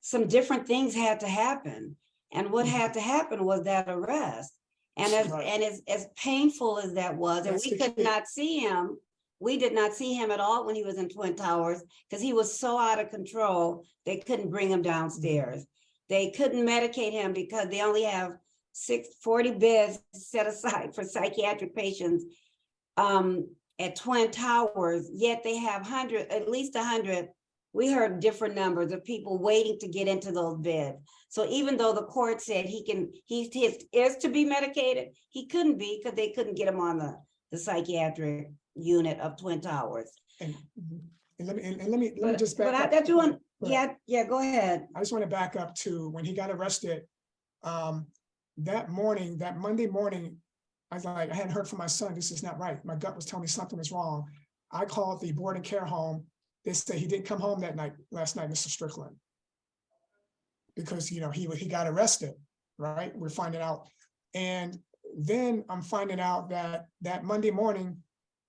some different things had to happen. And what had to happen was that arrest. And as painful as that was, and we could not see him, we did not see him at all when he was in Twin Towers because he was so out of control, they couldn't bring him downstairs. They couldn't medicate him because they only have 40 beds set aside for psychiatric patients at Twin Towers, yet they have at least 100. We heard different numbers of people waiting to get into those beds. So even though the court said he is to be medicated, he couldn't be because they couldn't get him on the psychiatric unit of Twin Towers. And let me just back up. Yeah, go ahead. I just want to back up to when he got arrested. That Monday morning, I was like, I hadn't heard from my son. This is not right. My gut was telling me something was wrong. I called the boarding care home. They said he didn't come home last night, Mr. Stricklan, because he got arrested, right? We're finding out. And then I'm finding out that Monday morning,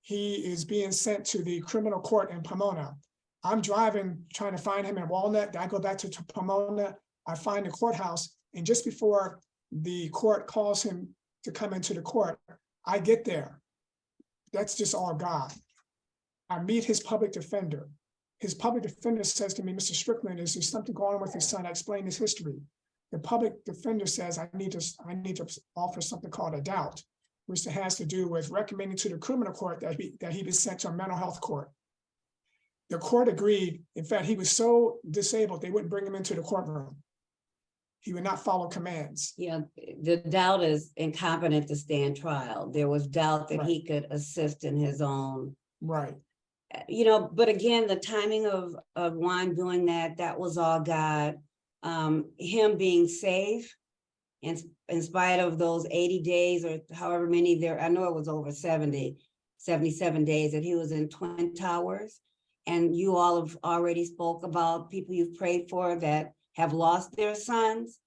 he is being sent to the criminal court in Pomona. I'm driving, trying to find him in Walnut. I go back to Pomona. I find the courthouse. And just before the court calls him to come into the court, I get there. That's just all God. I meet his public defender. His public defender says to me, Mr. Stricklan, is there something going on with his son? I explain his history. The public defender says, I need to offer something called a doubt, which has to do with recommending to the criminal court that he be sent to a mental health court. The court agreed. In fact, he was so disabled, they wouldn't bring him into the courtroom. He would not follow commands. Yeah, the doubt is incompetent to stand trial. There was doubt that he could assist in his own. Right. But again, the timing of Juan doing that was all God. Him being safe, and in spite of those 80 days or however many there, I know it was over 77 days that he was in Twin Towers. And you all have already spoke about people you've prayed for that have lost their sons.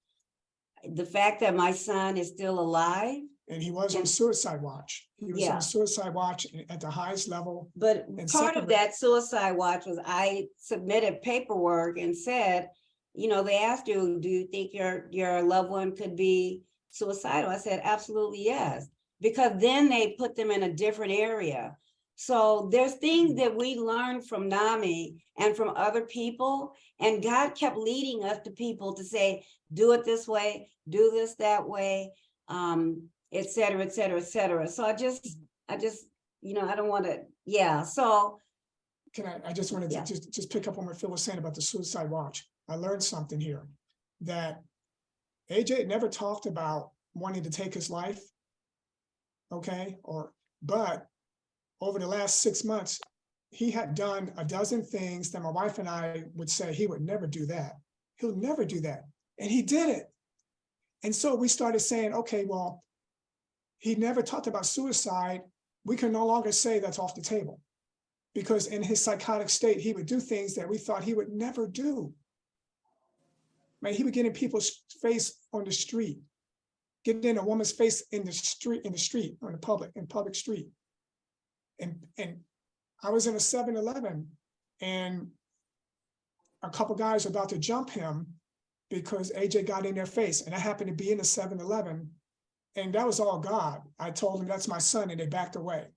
The fact that my son is still alive. And he was on suicide watch. He was on suicide watch at the highest level. But part of that suicide watch was I submitted paperwork and said, they asked you, do you think your loved one could be suicidal? I said, absolutely, yes. Because then they put them in a different area. So there's things that we learned from NAMI and from other people, and God kept leading us to people to say, do it this way, do this that way, et cetera, et cetera, et cetera. So I just, I don't want to, so. I just wanted to just pick up on what Phil was saying about the suicide watch. I learned something here, that AJ never talked about wanting to take his life, okay? But over the last 6 months, he had done a dozen things that my wife and I would say he would never do that. He'll never do that. And he did it. And so we started saying, okay, well, he never talked about suicide. We can no longer say that's off the table, because in his psychotic state, he would do things that we thought he would never do. Man, he would get in people's face on the street, get in a woman's face in the street, on the public street. And I was in a 7-Eleven, and a couple guys were about to jump him because AJ got in their face, and I happened to be in a 7-Eleven, and that was all God. I told them that's my son, and they backed away.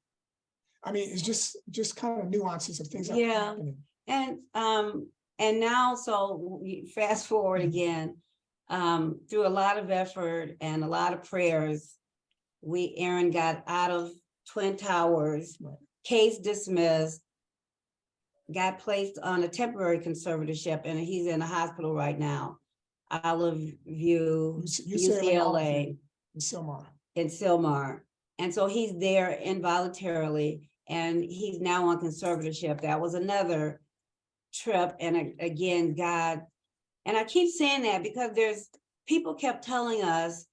I mean, it's just kind of nuances of things that are happening. And now, so fast forward again, through a lot of effort and a lot of prayers, Aaron got out of Twin Towers, case dismissed, got placed on a temporary conservatorship, and he's in a hospital right now. Olive View, UCLA. In Silmar. In Silmar. And so he's there involuntarily, and he's now on conservatorship. That was another trip. And again, God, and I keep saying that because people kept telling us,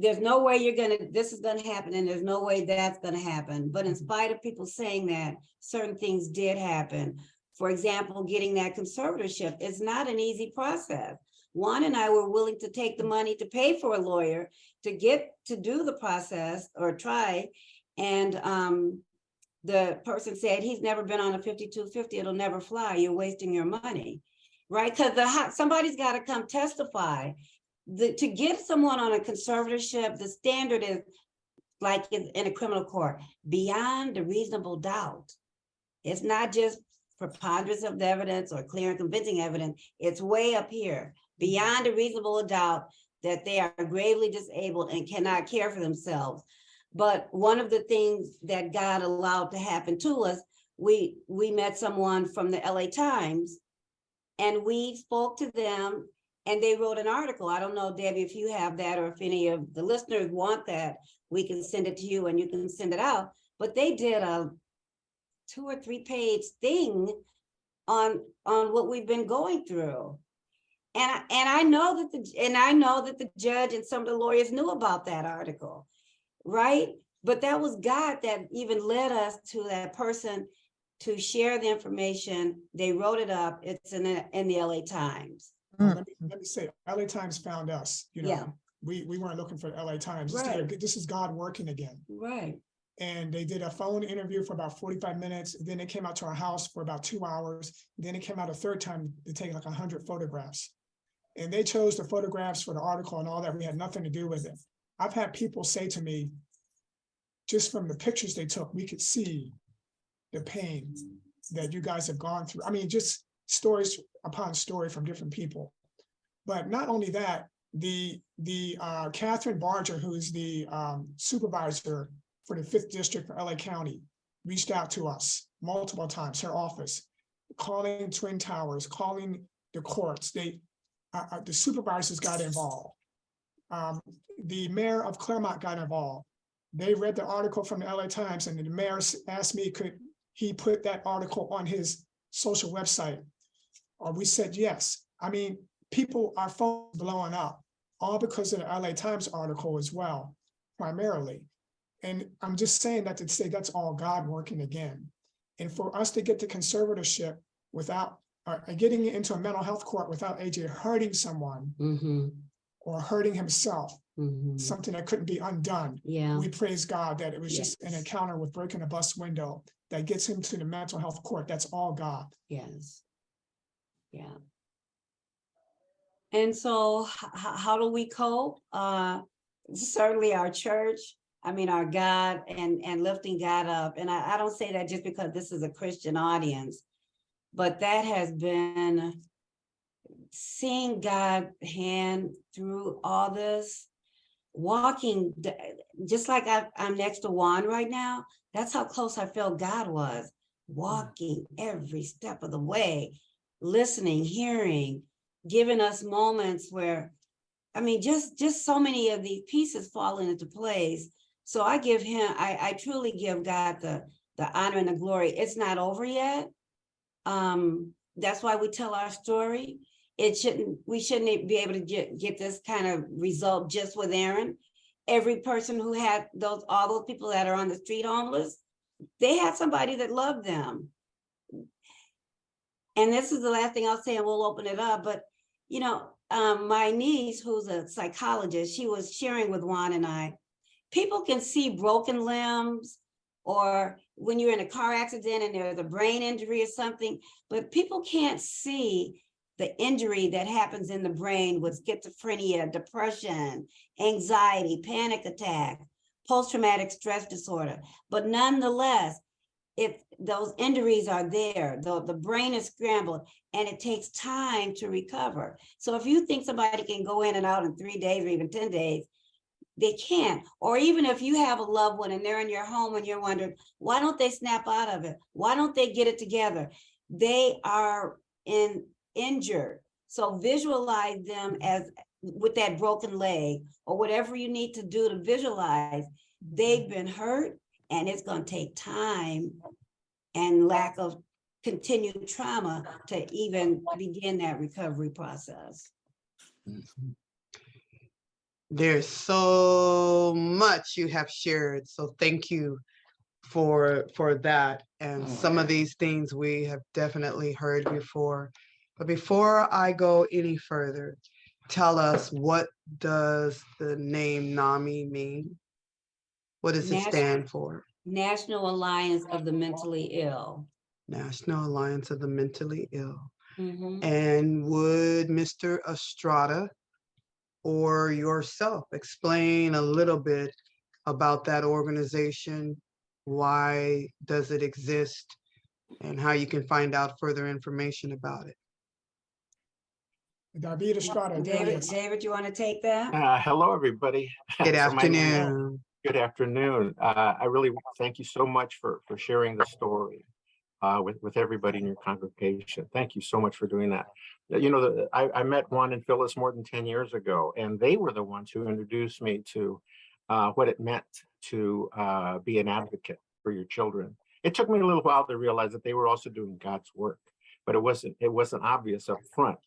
there's no way this is gonna happen, and there's no way that's gonna happen. But in spite of people saying that, certain things did happen. For example, getting that conservatorship is not an easy process. Juan and I were willing to take the money to pay for a lawyer to do the process or try. And the person said, he's never been on a 5250, it'll never fly, you're wasting your money, right? Because somebody's got to come testify. To get someone on a conservatorship, the standard is like in a criminal court, beyond a reasonable doubt. It's not just preponderance of the evidence or clear and convincing evidence, it's way up here. Beyond a reasonable doubt that they are gravely disabled and cannot care for themselves. But one of the things that God allowed to happen to us, we met someone from the LA Times, and we spoke to them, and they wrote an article. I don't know, Debbie, if you have that, or if any of the listeners want that, we can send it to you and you can send it out. But they did a 2 or 3 page thing on what we've been going through. And I know that the judge and some of the lawyers knew about that article, right? But that was God that even led us to that person to share the information. They wrote it up. It's in the LA Times. Let me say, LA Times found us. Yeah. We weren't looking for LA Times. Right. This is God working again. Right. And they did a phone interview for about 45 minutes. Then they came out to our house for about 2 hours. Then it came out a third time to take like 100 photographs. And they chose the photographs for the article and all that. We had nothing to do with it. I've had people say to me, just from the pictures they took, we could see the pain that you guys have gone through. I mean, just stories upon story from different people. But not only that, the Catherine Barger, who is the supervisor for the 5th District for LA County, reached out to us multiple times, her office, calling Twin Towers, calling the courts. The supervisors got involved. The mayor of Claremont got involved. They read the article from the LA Times, and the mayor asked me, could he put that article on his social website? We said yes. I mean, our phones blowing up, all because of the LA Times article as well, primarily. And I'm just saying that to say that's all God working again. And for us to get the conservatorship without getting into a mental health court without AJ hurting someone or hurting himself, something that couldn't be undone. Yeah. We praise God that it was just an encounter with breaking a bus window that gets him to the mental health court. That's all God. Yes. Yeah. And so how do we cope? Certainly our church, our God and lifting God up. And I don't say that just because this is a Christian audience, but that has been seeing God's hand through all this, walking, just like I'm next to Juan right now. That's how close I felt God was, walking every step of the way, listening, hearing, giving us moments where, just so many of these pieces falling into place. So I give him, I truly give God the honor and the glory. It's not over yet. That's why we tell our story. We shouldn't be able to get this kind of result just with Aaron. Every person who had all those people that are on the street homeless, they had somebody that loved them. And this is the last thing I'll say, and we'll open it up. But, my niece, who's a psychologist, she was sharing with Juan and I, people can see broken limbs, or when you're in a car accident and there's a brain injury or something, but people can't see the injury that happens in the brain with schizophrenia, depression, anxiety, panic attack, post-traumatic stress disorder. But nonetheless, if those injuries are there, the brain is scrambled and it takes time to recover. So if you think somebody can go in and out in 3 days or even 10 days, they can't. Or even if you have a loved one and they're in your home and you're wondering, why don't they snap out of it? Why don't they get it together? They are injured. So visualize them as with that broken leg or whatever you need to do to visualize. They've been hurt, and it's going to take time and lack of continued trauma to even begin that recovery process. There's so much you have shared, so thank you for that. And some of these things we have definitely heard before. But before I go any further, tell us, what does the name NAMI mean? What does it stand for? National Alliance of the Mentally Ill. National Alliance of the Mentally Ill. Mhm. And would Mr. Estrada or yourself explain a little bit about that organization? Why does it exist, and how you can find out further information about it? David Estrada, there he David, is. David, you want to take that? Hello, everybody. Good So my name is- afternoon. Good afternoon. I really thank you so much for sharing the story with everybody in your congregation. Thank you so much for doing that. You know, I met Juan and Phyllis more than 10 years ago, and they were the ones who introduced me to what it meant to be an advocate for your children. It took me a little while to realize that they were also doing God's work, but it wasn't obvious up front.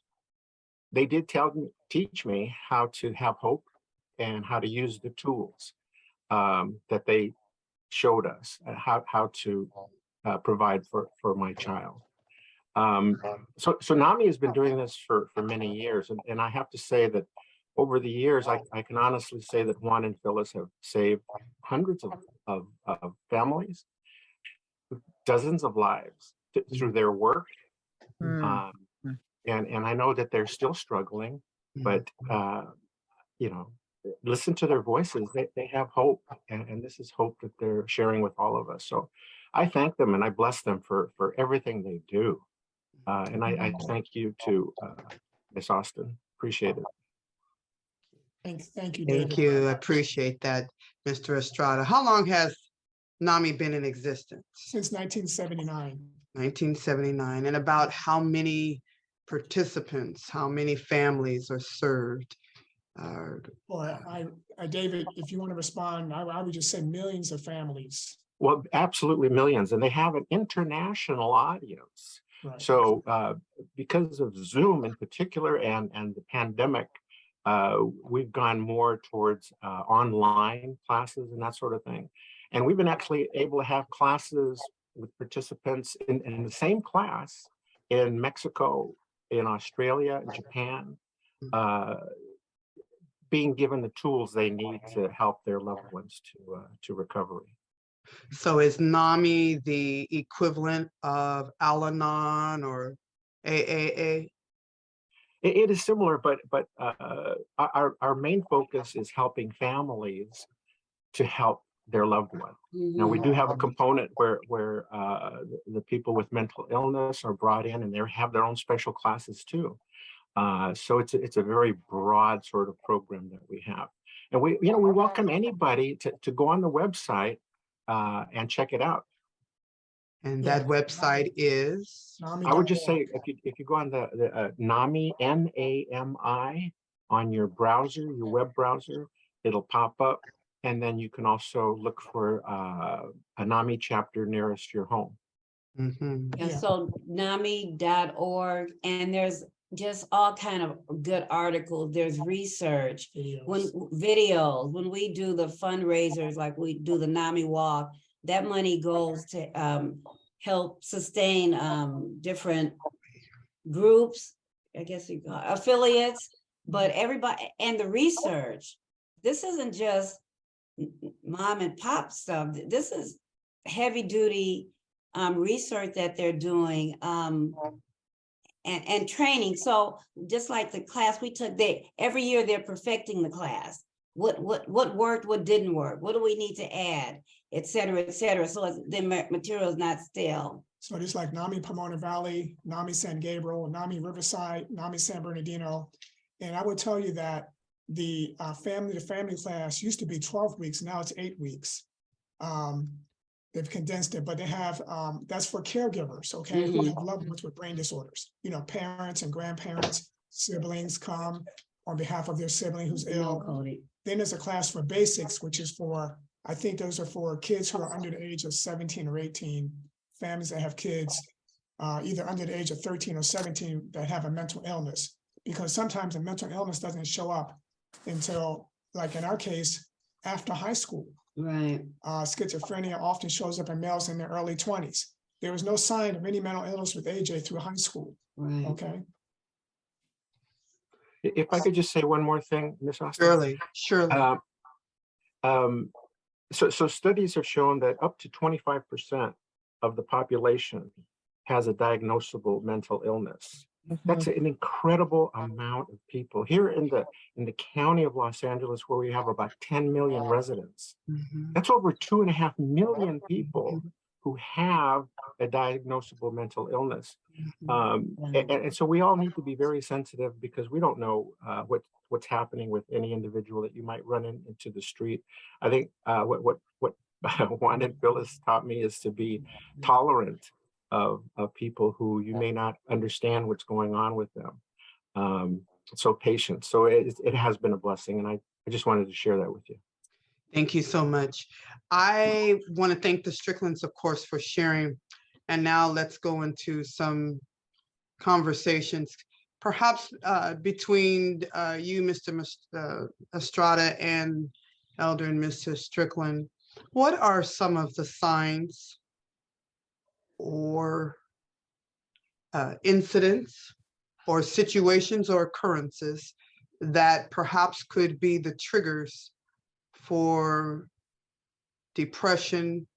They did teach me how to have hope and how to use the tools that they showed us, how to provide for my child. So NAMI has been doing this for many years, and I have to say that over the years, I can honestly say that Juan and Phyllis have saved hundreds of families, dozens of lives through their work. And I know that they're still struggling, but you know, listen to their voices. They have hope, and this is hope that they're sharing with all of us. So I thank them and I bless them for everything they do. And I thank you to Miss Austin. Appreciate it. Thank you, David. Thank you. I appreciate that, Mr. Estrada. How long has NAMI been in existence? Since 1979. 1979. And about how many participants, how many families are served? Well, David, if you want to respond, I would just say millions of families. Well, absolutely millions, and they have an international audience. Right. So because of Zoom in particular and the pandemic, we've gone more towards online classes and that sort of thing. And we've been actually able to have classes with participants in the same class in Mexico, in Australia, in Japan, being given the tools they need to help their loved ones to recovery. So is NAMI the equivalent of Al-Anon or AAA? It is similar, but our main focus is helping families to help their loved one. Now, we do have a component where the people with mental illness are brought in, and they have their own special classes too. So it's a very broad sort of program that we have, and we welcome anybody to go on the website and check it out. And that website is? I would just say if you go on the NAMI, NAMI, on your browser, your web browser, it'll pop up, and then you can also look for a NAMI chapter nearest your home. Yeah, so NAMI.org, and there's just all kind of good articles. There's research, videos. When we do the fundraisers, like we do the NAMI walk, that money goes to help sustain different groups, I guess you call it, affiliates, but everybody, and the research. This isn't just mom and pop stuff. This is heavy duty research that they're doing and training. So just like the class we took, every year they're perfecting the class. What worked, what didn't work, what do we need to add, et cetera, so the material is not stale. So just like NAMI Pomona Valley, NAMI San Gabriel, NAMI Riverside, NAMI San Bernardino. And I would tell you that the family to family class used to be 12 weeks, now it's 8 weeks. They've condensed it, but they have, that's for caregivers, okay, who have loved ones with brain disorders. You know, parents and grandparents, siblings come on behalf of their sibling who's ill. Cody. Then there's a class for basics, which is for, I think those are for kids who are under the age of 17 or 18, families that have kids either under the age of 13 or 17 that have a mental illness. Because sometimes a mental illness doesn't show up until, like in our case, after high school. Right. Schizophrenia often shows up in males in their early 20s. There was no sign of any mental illness with AJ through high school. Right. Okay. If I could just say one more thing, Ms. Austin. Surely. So studies have shown that up to 25% of the population has a diagnosable mental illness. That's an incredible amount of people here in the county of Los Angeles, where we have about 10 million residents. That's over 2.5 million people who have a diagnosable mental illness. And so we all need to be very sensitive, because we don't know what's happening with any individual that you might run into the street. I think what Juan and Phyllis taught me is to be tolerant of people who you may not understand what's going on with them. So patient. So it has been a blessing, and I just wanted to share that with you. Thank you so much. I want to thank the Stricklans, of course, for sharing. And now let's go into some conversations, perhaps between you, Mr. Estrada, and Elder and Mr. Stricklan. What are some of the signs or incidents or situations or occurrences that perhaps could be the triggers for depression,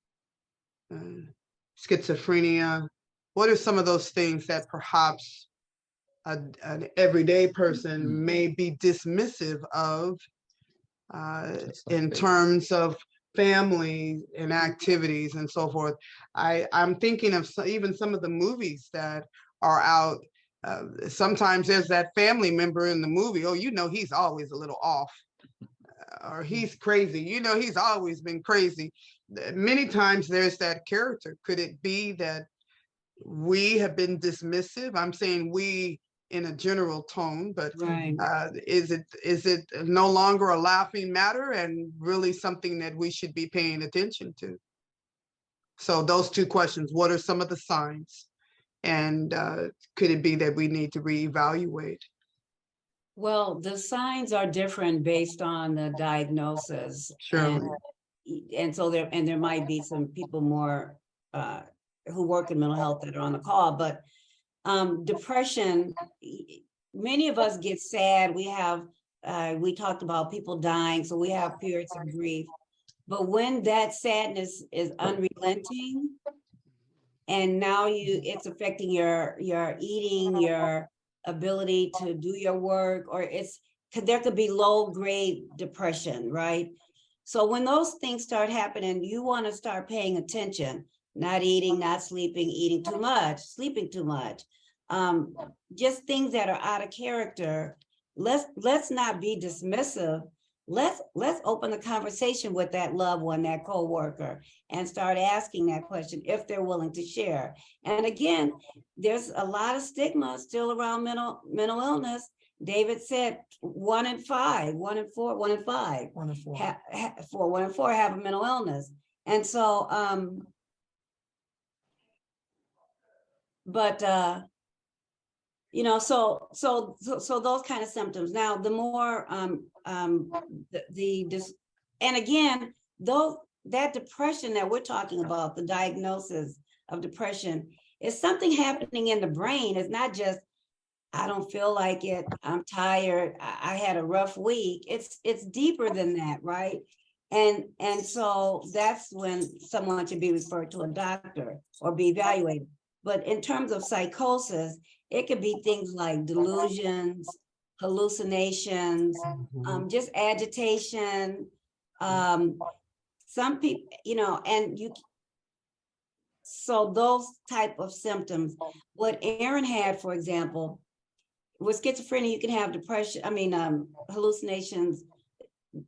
schizophrenia? What are some of those things that perhaps an everyday person may be dismissive of in terms of family and activities and so forth? I'm thinking of even some of the movies that are out. Sometimes there's that family member in the movie, oh, you know, he's always a little off, or he's crazy, you know, he's always been crazy. Many times there's that character. Could it be that we have been dismissive? I'm saying we in a general tone, but Right. Is it no longer a laughing matter and really something that we should be paying attention to? So those two questions: what are some of the signs, and could it be that we need to reevaluate? Well, the signs are different based on the diagnosis. Surely. And so there might be some people more who work in mental health that are on the call, but depression, many of us get sad. We talked about people dying, so we have periods of grief. But when that sadness is unrelenting, and now it's affecting your eating, your ability to do your work, or there could be low grade depression, right? So when those things start happening, you want to start paying attention. Not eating, not sleeping, eating too much, sleeping too much. Just things that are out of character. Let's not be dismissive. Let's open the conversation with that loved one, that coworker, and start asking that question if they're willing to share. And again, there's a lot of stigma still around mental illness. David said 1 in 5, 1 in 4, 1 in 5, 1 in 4. 1 in 4 have a mental illness. And so, you know, so those kind of symptoms. Now, the more and again, that depression that we're talking about, the diagnosis of depression, is something happening in the brain. It's not just, I don't feel like it, I'm tired, I had a rough week. It's deeper than that, right? And so that's when someone should be referred to a doctor or be evaluated. But in terms of psychosis, it could be things like delusions, hallucinations, just agitation. Some people, you know, so those type of symptoms. What Aaron had, for example, with schizophrenia, you can have depression, hallucinations,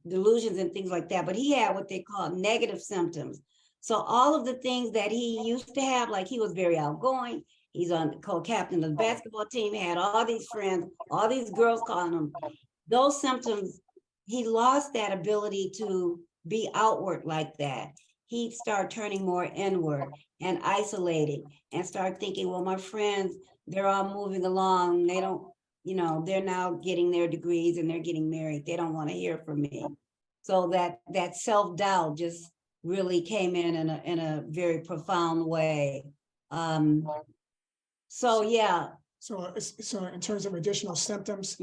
delusions and things like that, but he had what they call negative symptoms. So all of the things that he used to have, like he was very outgoing, he's on co-captain of the basketball team, had all these friends, all these girls calling him, those symptoms, he lost that ability to be outward like that. He started turning more inward and isolating and start thinking, well, my friends, they're all moving along. They don't, they're now getting their degrees and they're getting married. They don't want to hear from me. So that self-doubt just really came in a very profound way. So yeah. So in terms of additional symptoms,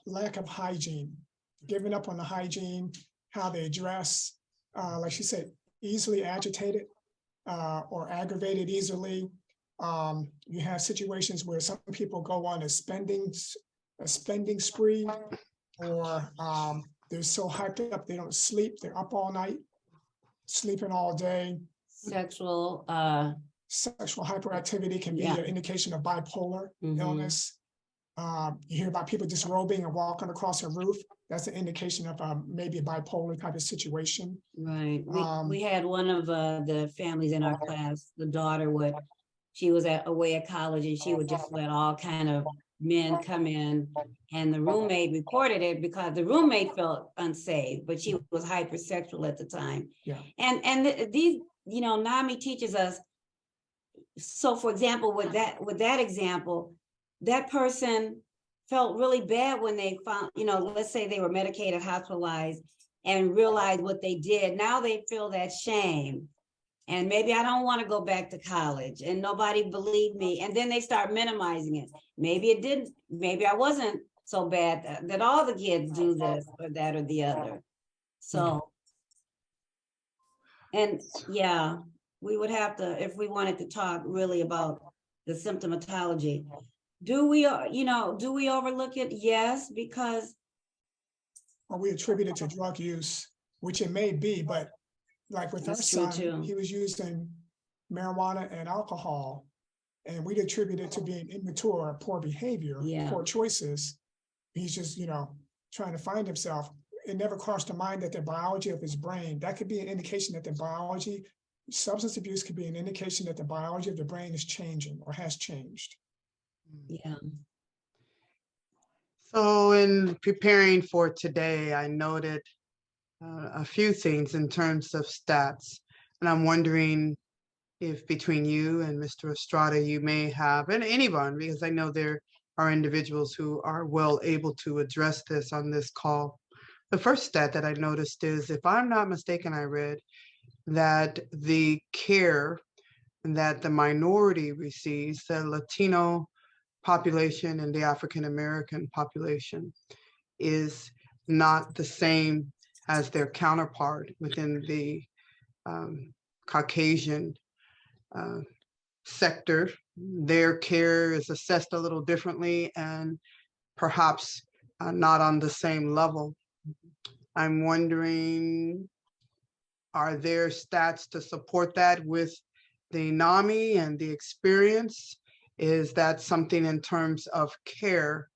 lack of hygiene, giving up on the hygiene, how they dress, like she said, easily agitated or aggravated easily. You have situations where some people go on a spending spree, or they're so hyped up they don't sleep. They're up all night, sleeping all day. Sexual hyperactivity can be an indication of bipolar illness. You hear about people disrobing and walking across a roof. That's an indication of maybe a bipolar type of situation. Right. We had one of the families in our class, the daughter she was away at college, and she would just let all kind of men come in, and the roommate reported it because the roommate felt unsafe, but she was hypersexual at the time. Yeah. And these, NAMI teaches us. So for example, with that example, that person felt really bad when they found, let's say they were medicated, hospitalized, and realized what they did. Now they feel that shame. And maybe I don't want to go back to college, and nobody believed me. And then they start minimizing it. Maybe I wasn't so bad that all the kids do this or that or the other. So, and yeah, we would have to, if we wanted to talk really about the symptomatology, do we overlook it? Yes, because. Or we attribute it to drug use, which it may be, but like with our son, he was using marijuana and alcohol, and we'd attribute it to being immature, poor behavior, poor choices. He's just, trying to find himself. It never crossed the mind that the biology of his brain, that could be an indication that the biology, substance abuse could be an indication that the biology of the brain is changing or has changed. Yeah. So in preparing for today, I noted a few things in terms of stats, and I'm wondering if between you and Mr. Estrada, you may have, and anyone, because I know there are individuals who are well able to address this on this call. The first stat that I noticed is, if I'm not mistaken, I read that the care that the minority receives, the Latino population and the African American population, is not the same as their counterpart within the Caucasian sector. Their care is assessed a little differently and perhaps not on the same level. I'm wondering, are there stats to support that with the NAMI and the experience? Is that something in terms of care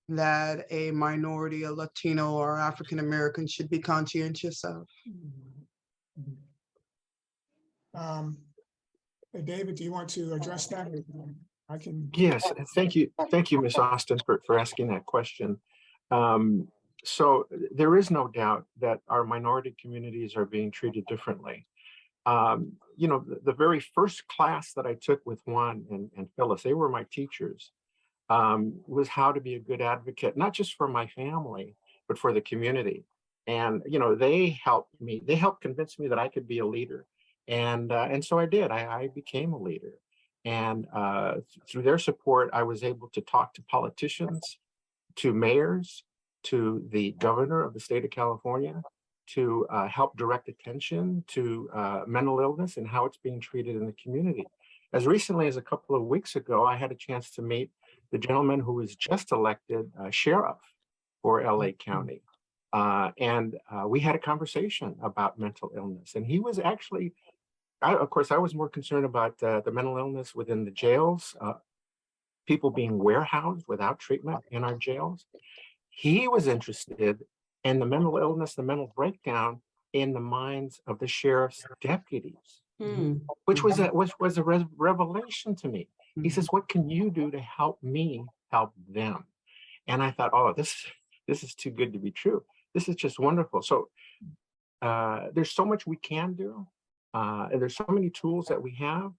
that a minority, a Latino or African American should be conscientious of? David, do you want to address that? I can. Yes, thank you, Ms. Austin, for asking that question. So there is no doubt that our minority communities are being treated differently. The very first class that I took with Juan and Phyllis, they were my teachers, was how to be a good advocate, not just for my family, but for the community. And, they helped convince me that I could be a leader. And so I did. I became a leader. And through their support, I was able to talk to politicians, to mayors, to the governor of the state of California, to help direct attention to mental illness and how it's being treated in the community. As recently as a couple of weeks ago, I had a chance to meet the gentleman who was just elected sheriff for LA County. And we had a conversation about mental illness. And he was actually, of course, I was more concerned about the mental illness within the jails people being warehoused without treatment in our jails. He was interested in the mental illness, the mental breakdown in the minds of the sheriff's deputies, which was a revelation to me. He says, "What can you do to help me help them?" And I thought, "Oh, this is too good to be true. This is just wonderful." So there's so much we can do, and there's so many tools that we have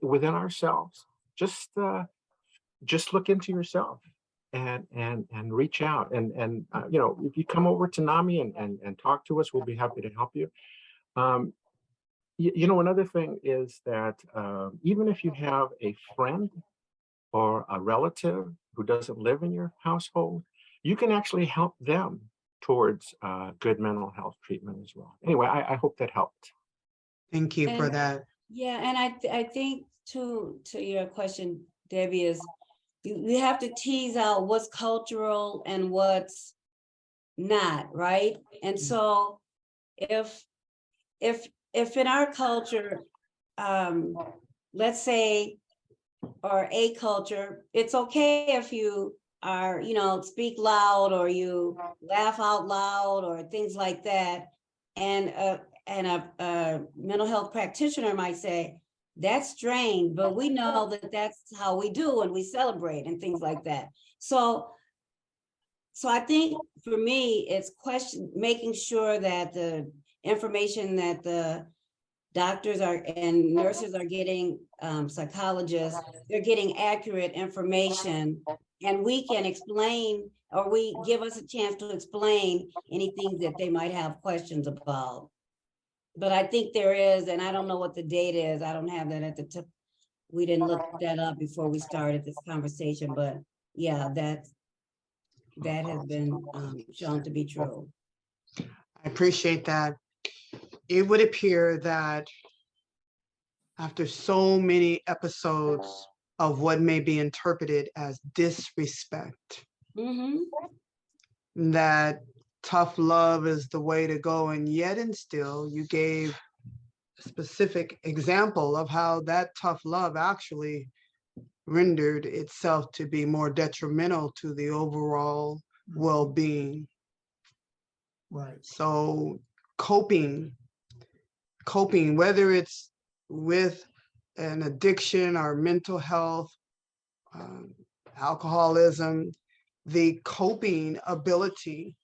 within ourselves. Just look into yourself and reach out. And you know, if you come over to NAMI and talk to us, we'll be happy to help you. You know, another thing is that even if you have a friend or a relative who doesn't live in your household, you can actually help them towards good mental health treatment as well. Anyway, I hope that helped. Thank you for And- that. Yeah, and I think to your question, Debbie, is you have to tease out what's cultural and what's not, right? And so if in our culture, let's say, or a culture, it's okay if you are, you know, speak loud or you laugh out loud or things like that. And a mental health practitioner might say, that's strange, but we know that that's how we do and we celebrate and things like that. So I think for me, it's making sure that the information that the doctors and nurses are getting, psychologists, they're getting accurate information, and we can explain, or we give us a chance to explain anything that they might have questions about. But I think there is, and I don't know what the date is. I don't have that at the tip. We didn't look that up before we started this conversation, but yeah, that has been shown to be true. I appreciate that. It would appear that after so many episodes of what may be interpreted as disrespect, that tough love is the way to go, and yet and still you gave a specific example of how that tough love actually rendered itself to be more detrimental to the overall well-being. Right. So coping, whether it's with an addiction or mental health, alcoholism, the coping ability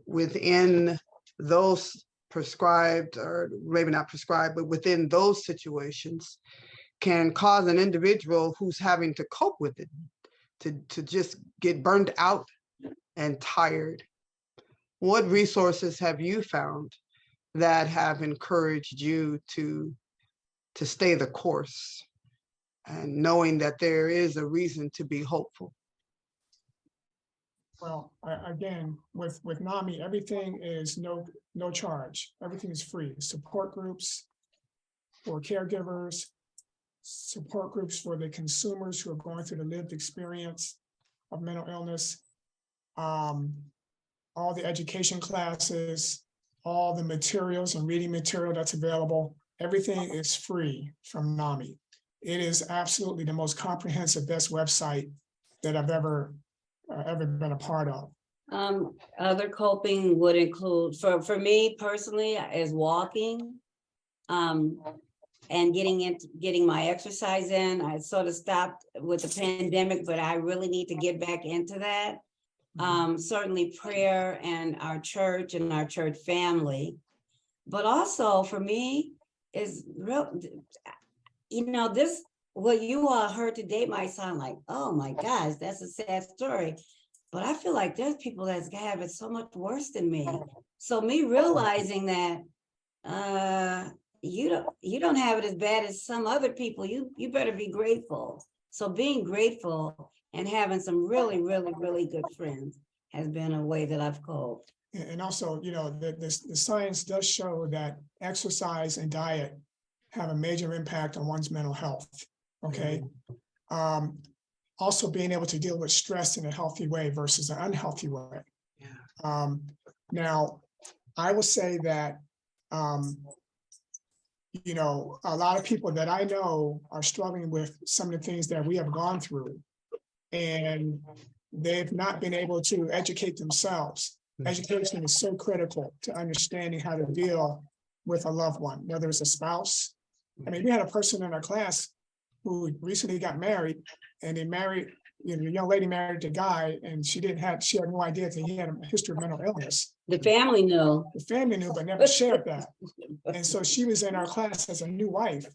within those prescribed, or maybe not prescribed, but within those situations can cause an individual who's having to cope with it to just get burned out and tired. What resources have you found that have encouraged you to stay the course and knowing that there is a reason to be hopeful? Well, again, with NAMI, everything is no charge. Everything is free. Support groups for caregivers, support groups for the consumers who are going through the lived experience of mental illness, all the education classes, all the materials and reading material that's available. Everything is free from NAMI. It is absolutely the most comprehensive, best website that I've ever been a part of. Other coping would include, for me personally, is walking, and getting my exercise in. I sort of stopped with the pandemic, but I really need to get back into that. Certainly prayer and our church family, but also for me is real, you know, this, what you all heard today might sound like, oh my gosh, that's a sad story. But I feel like there's people that have it so much worse than me. So me realizing that you don't have it as bad as some other people, you better be grateful. So being grateful and having some really, really, really good friends has been a way that I've coped. And also, you know, the science does show that exercise and diet have a major impact on one's mental health. Okay. Also being able to deal with stress in a healthy way versus an unhealthy way. Yeah. Now, I will say that, you know, a lot of people that I know are struggling with some of the things that we have gone through. And they've not been able to educate themselves. Education is so critical to understanding how to deal with a loved one, whether it's a spouse. I mean, we had a person in our class who recently got married, and they married, you know, a young lady married a guy, and she had no idea that he had a history of mental illness. The family knew. The family knew, but never shared that. And so she was in our class as a new wife,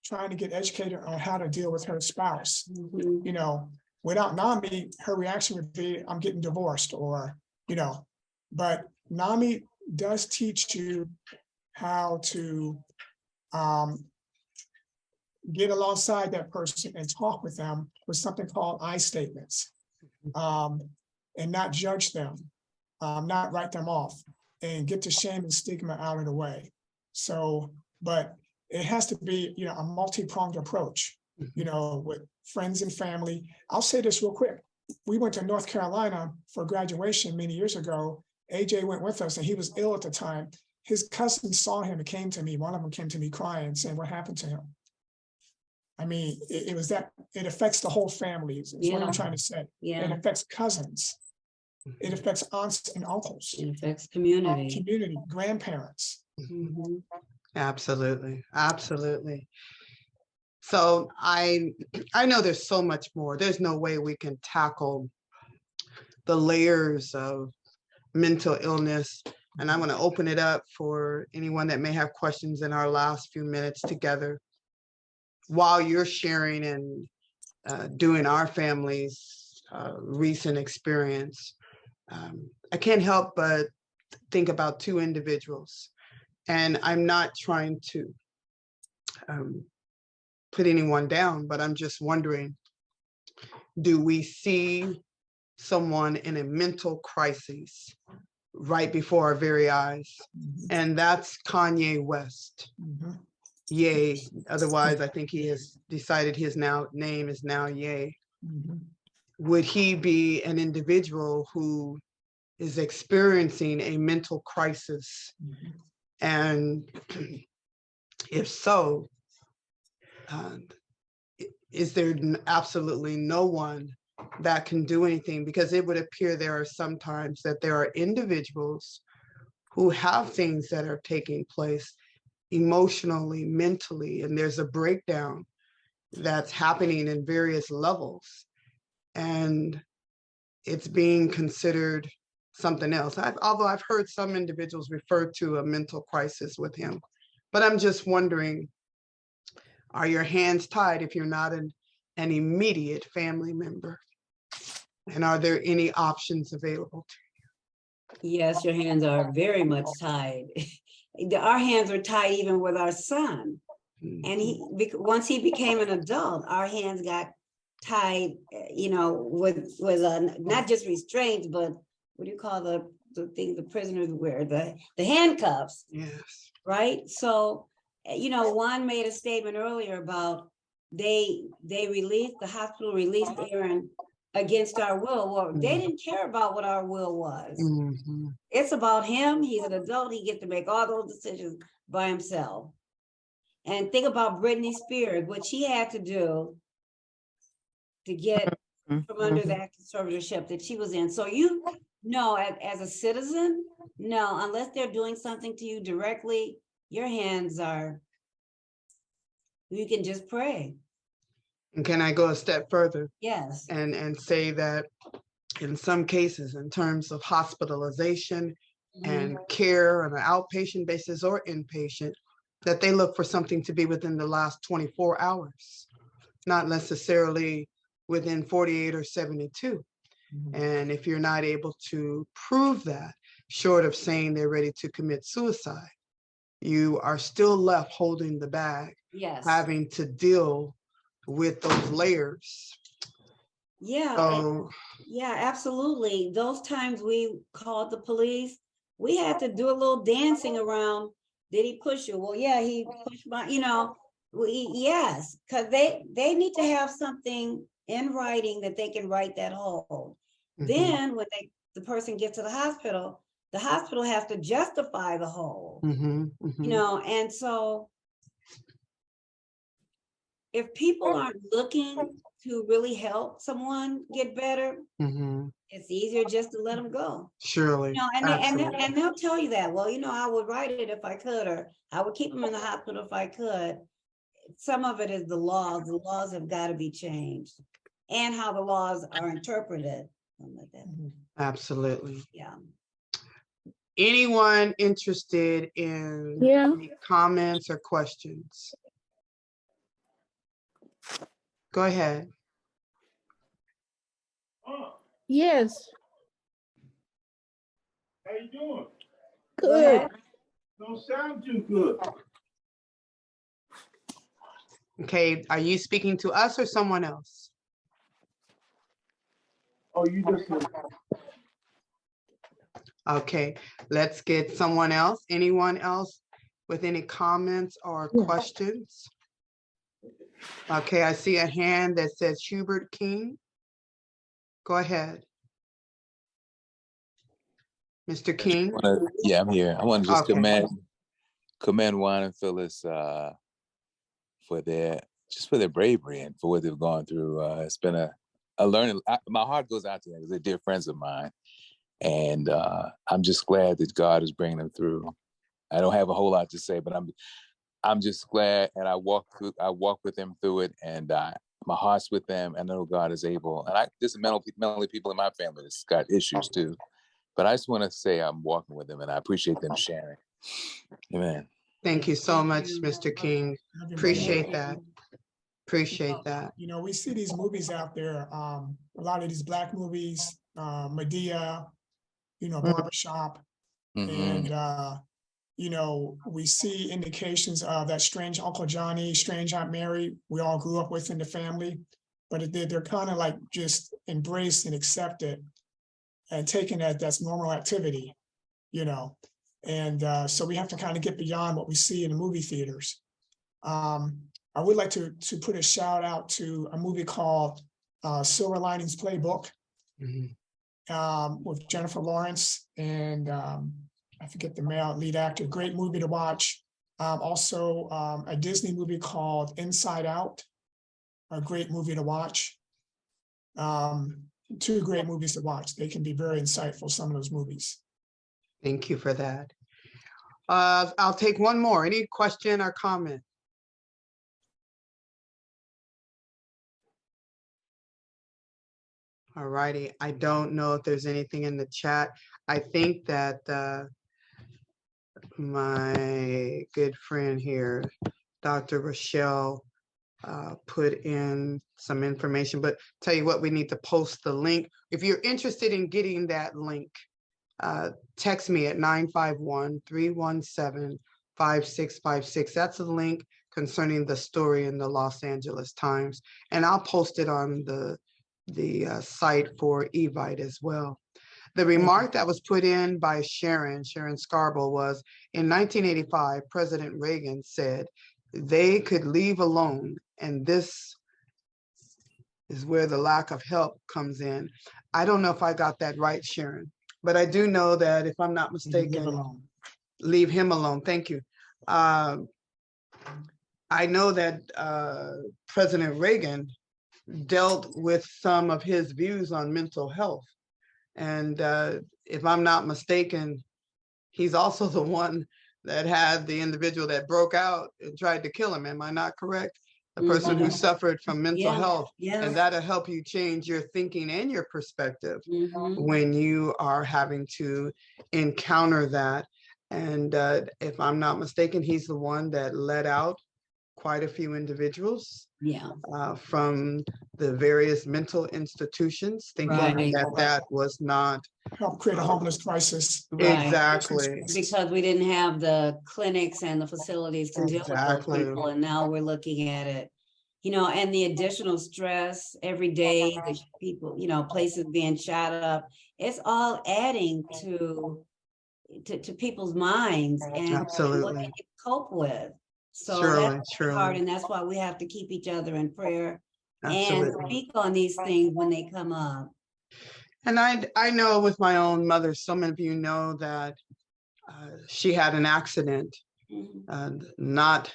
trying to get educated on how to deal with her spouse. Mhm. You know, without NAMI, her reaction would be, I'm getting divorced, or, you know, but NAMI does teach you how to get alongside that person and talk with them with something called I statements, and not judge them, not write them off, and get the shame and stigma out of the way. So, but it has to be, you know, a multi-pronged approach, you know, with friends and family. I'll say this real quick. We went to North Carolina for graduation many years ago. AJ went with us, and he was ill at the time. His cousin saw him and came to me. One of them came to me crying, saying, what happened to him? I mean, it was that it affects the whole family, is what I'm trying to say. It Yeah, affects cousins. It affects aunts and uncles, it affects community. community, grandparents. Mhm. Absolutely, absolutely. So I know there's so much more. There's no way we can tackle the layers of mental illness. And I'm going to open it up for anyone that may have questions in our last few minutes together. While you're sharing and doing our family's recent experience, I can't help but think about two individuals. And I'm not trying to put anyone down, but I'm just wondering, do we see someone in a mental crisis right before our very eyes? And that's Kanye West. Mhm. Ye. Otherwise, I think he has decided his name is now Ye. Mhm. Would he be an individual who is experiencing a mental crisis? Mhm. And if so, is there absolutely no one that can do anything? Because it would appear there are sometimes that there are individuals who have things that are taking place emotionally, mentally, and there's a breakdown that's happening in various levels, and it's being considered something else. Although I've heard some individuals refer to a mental crisis with him, but I'm just wondering, are your hands tied if you're not an immediate family member? And are there any options available to Yes, your hands are very much tied. Our hands are tied even with our son. you? And once he became an adult, our hands got tied, you know, with not just restraints, but what do you call the thing the prisoners wear, the handcuffs, Yes. right? So, you know, Juan made a statement earlier about the hospital released Aaron against our will. Well, they didn't care about what our will was. Mhm. It's about him. He's an adult. He gets to make all those decisions by himself. And think about Britney Spears, what she had to do to get from under that conservatorship that she was in. So you know, as a citizen, no, unless they're doing something to you directly, your hands are, you can just pray. And can I go a step further Yes. and say that in some cases, in terms of hospitalization and care on an outpatient basis or inpatient, that they look for something to be within the last 24 hours, not necessarily within 48 or 72. And if you're not able to prove that, short of saying they're ready to commit suicide, you are still left holding the bag, Yes. having to deal with those layers. Yeah. So, yeah, absolutely. Those times we called the police, we had to do a little dancing around. Did he push you? Well, yeah, he pushed my, you know, yes, because they need to have something in writing that they can write that hold. Then when the person gets to the hospital has to justify the hold, you know, and so if people aren't looking to really help someone get better, Mhm. it's easier just to let them go. Surely. You know, Absolutely. and they'll tell you that, well, you know, I would write it if I could, or I would keep them in the hospital if I could. Some of it is the laws. The laws have got to be changed, and how the laws are interpreted. Something like that. Absolutely. Yeah. Anyone interested in any comments or questions? Go ahead. Yes, How you doing? Go good. ahead. Don't sound too good. Okay, are you speaking to us or someone else? Oh, you just Okay, let's get someone else. Anyone else with any comments or questions? Okay, I see a hand that says Hubert King. Go ahead. Mr. King. Yeah, I'm here. I want to just Okay. commend Juan and Phyllis for their bravery and for what they've gone through. It's been a learning. My heart goes out to them because they're dear friends of mine, and I'm just glad that God is bringing them through. I don't have a whole lot to say, but I'm just glad, and I walk with them through it, and my heart's with them. I know God is able, and there's mentally people in my family that's got issues too. But I just want to say I'm walking with them, and I appreciate them sharing. Amen. Thank you so much, Mr. King. Appreciate Thank that. you. Appreciate that. You know, we see these movies out there, a lot of these Black movies, Medea, you know, Barbershop, Mhm. and you know, we see indications of that strange Uncle Johnny, strange Aunt Mary, we all grew up with in the family, but they're kind of like just embraced and accepted and taken as that's normal activity, you know. And so we have to kind of get beyond what we see in the movie theaters. I would like to put a shout out to a movie called Silver Linings Playbook Mhm. with Jennifer Lawrence and I forget the male lead actor. Great movie to watch. Also, a Disney movie called Inside Out, a great movie to watch. Two great movies to watch. They can be very insightful, some of those movies. Thank you for that. I'll take one more. Any question or comment? All righty. I don't know if there's anything in the chat. I think that my good friend here, Dr. Rochelle, put in some information, but tell you what, we need to post the link. If you're interested in getting that link, text me at 951-317-5656. That's a link concerning the story in the Los Angeles Times. And I'll post it on the site for Evite as well. The remark that was put in by Sharon Scarborough was, in 1985, President Reagan said they could leave alone, and this is where the lack of help comes in. I don't know if I got that right, Sharon, but I do know that, if I'm not mistaken, leave him alone. Thank you. I know that President Reagan dealt with some of his views on mental health. And if I'm not mistaken, he's also the one that had the individual that broke out and tried to kill him. Am I not correct? The person who suffered from mental health. And that'll help you change your thinking and your perspective when you are having to encounter that. And if I'm not mistaken, he's the one that let out quite a few individuals from the various mental institutions, thinking that was not. Help create a homeless crisis. Exactly. Because we didn't have the clinics and the facilities to deal with those people, and now we're looking at it. You know, and the additional stress every day, the people, you know, places being shot up, it's all adding to people's minds and what they can cope with. So that's hard, and that's why we have to keep each other in prayer and speak on these things when they come up. And I know with my own mother, some of you know that she had an accident not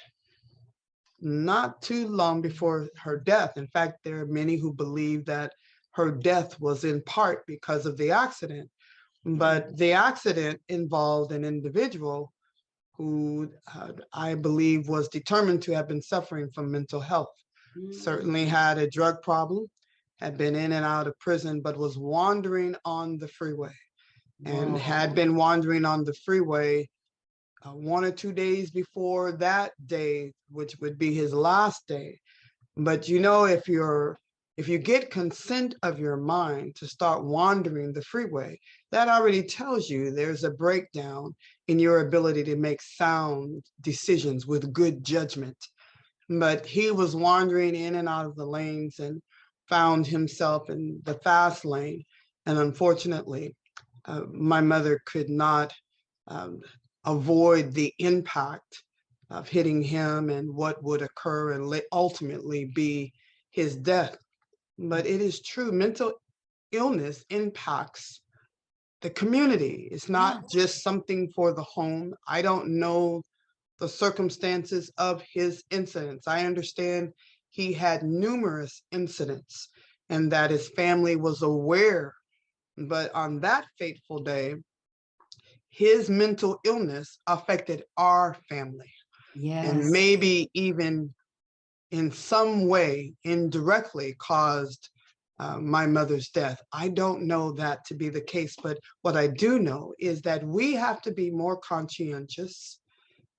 not too long before her death. In fact, there are many who believe that her death was in part because of the accident, but the accident involved an individual who I believe was determined to have been suffering from mental health. Certainly had a drug problem, had been in and out of prison, but was wandering on the freeway and had been wandering on the freeway 1 or 2 days before that day, which would be his last day. But you know, if you get consent of your mind to start wandering the freeway, that already tells you there's a breakdown in your ability to make sound decisions with good judgment. But he was wandering in and out of the lanes and found himself in the fast lane. And unfortunately, my mother could not avoid the impact of hitting him and what would occur and ultimately be his death. But it is true, mental illness impacts the community. It's not just something for the home. I don't know the circumstances of his incidents. I understand he had numerous incidents and that his family was aware. But on that fateful day, his mental illness affected our family. And maybe even in some way indirectly caused my mother's death. I don't know that to be the case, but what I do know is that we have to be more conscientious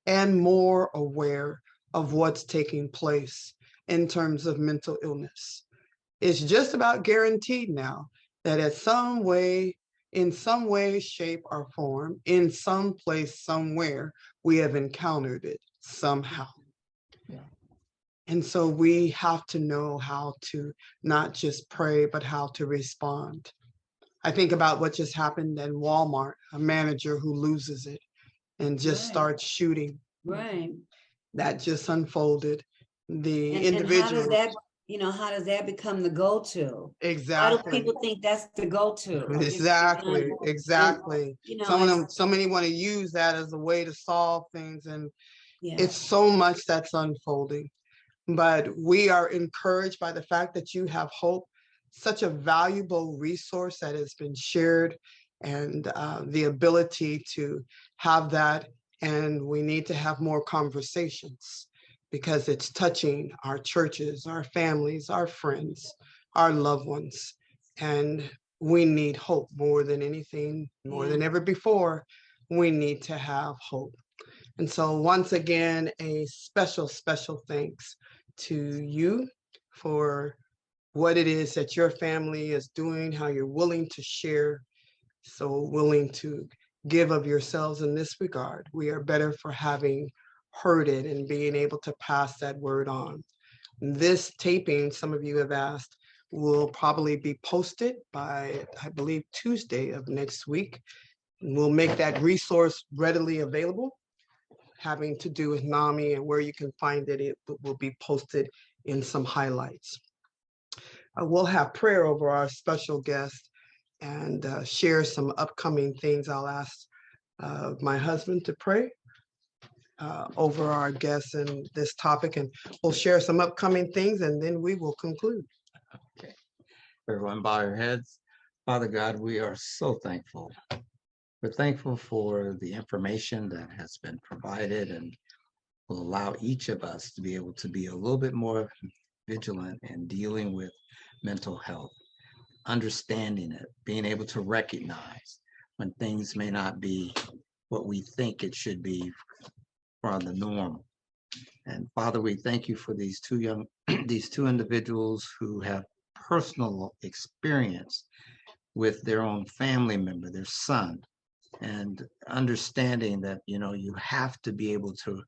and more aware of what's taking place in terms of mental illness. It's just about guaranteed now that in some way, shape, or form, in some place, somewhere, we have encountered it somehow. And so we have to know how to not just pray, but how to respond. I think about what just happened in Walmart, a manager who loses it and just starts shooting. Right. That just unfolded. The And individual. how does that become the go-to? Exactly. Why do people think that's the go-to? Exactly. And, So many want to use that as a way to solve things. And yeah. it's so much that's unfolding. But we are encouraged by the fact that you have hope, such a valuable resource that has been shared, and the ability to have that. And we need to have more conversations because it's touching our churches, our families, our friends, our loved ones. And we need hope more than anything, more than ever before. We need to have hope. And so once again, a special, special thanks to you for what it is that your family is doing, how you're willing to share, so willing to give of yourselves in this regard. We are better for having heard it and being able to pass that word on. This taping, some of you have asked, will probably be posted by, I believe, Tuesday of next week. We'll make that resource readily available, having to do with NAMI and where you can find it. It will be posted in some highlights. We'll have prayer over our special guest and share some upcoming things. I'll ask my husband to pray over our guests and this topic, and we'll share some upcoming things, and then we will conclude. Okay. Everyone bow your heads. Father God, we are so thankful. We're thankful for the information that has been provided and will allow each of us to be able to be a little bit more vigilant in dealing with mental health, understanding it, being able to recognize when things may not be what we think it should be from the norm. And Father, we thank you for these two individuals who have personal experience with their own family member, their son, and understanding that, you have to be able to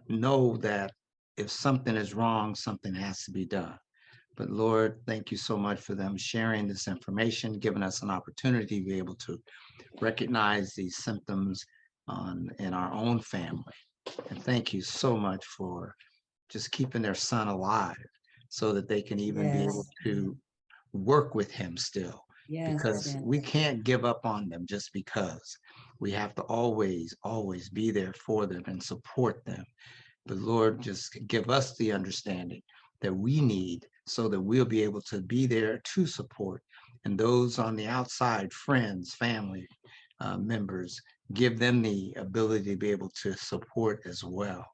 know that if something is wrong, something has to be done. But Lord, thank you so much for them sharing this information, giving us an opportunity to be able to recognize these symptoms in our own family. And thank you so much for just keeping their son alive so that they can even be able to work with him still. Because we can't give up on them just because. We have to always, always be there for them and support them. But Lord, just give us the understanding that we need so that we'll be able to be there to support. And those on the outside, friends, family members, give them the ability to be able to support as well.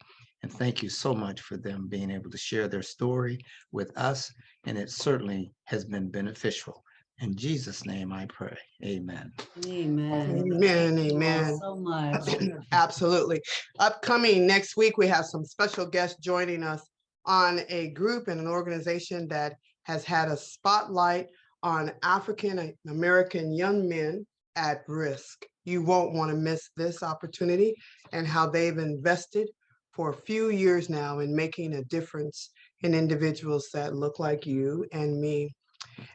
And thank you so much for them being able to share their story with us. And it certainly has been beneficial. In Jesus' name I pray. Amen. Amen. Amen, Thank you all amen. so much. Absolutely. Upcoming next week, we have some special guests joining us on a group and an organization that has had a spotlight on African American young men at risk. You won't want to miss this opportunity and how they've invested for a few years now in making a difference in individuals that look like you and me.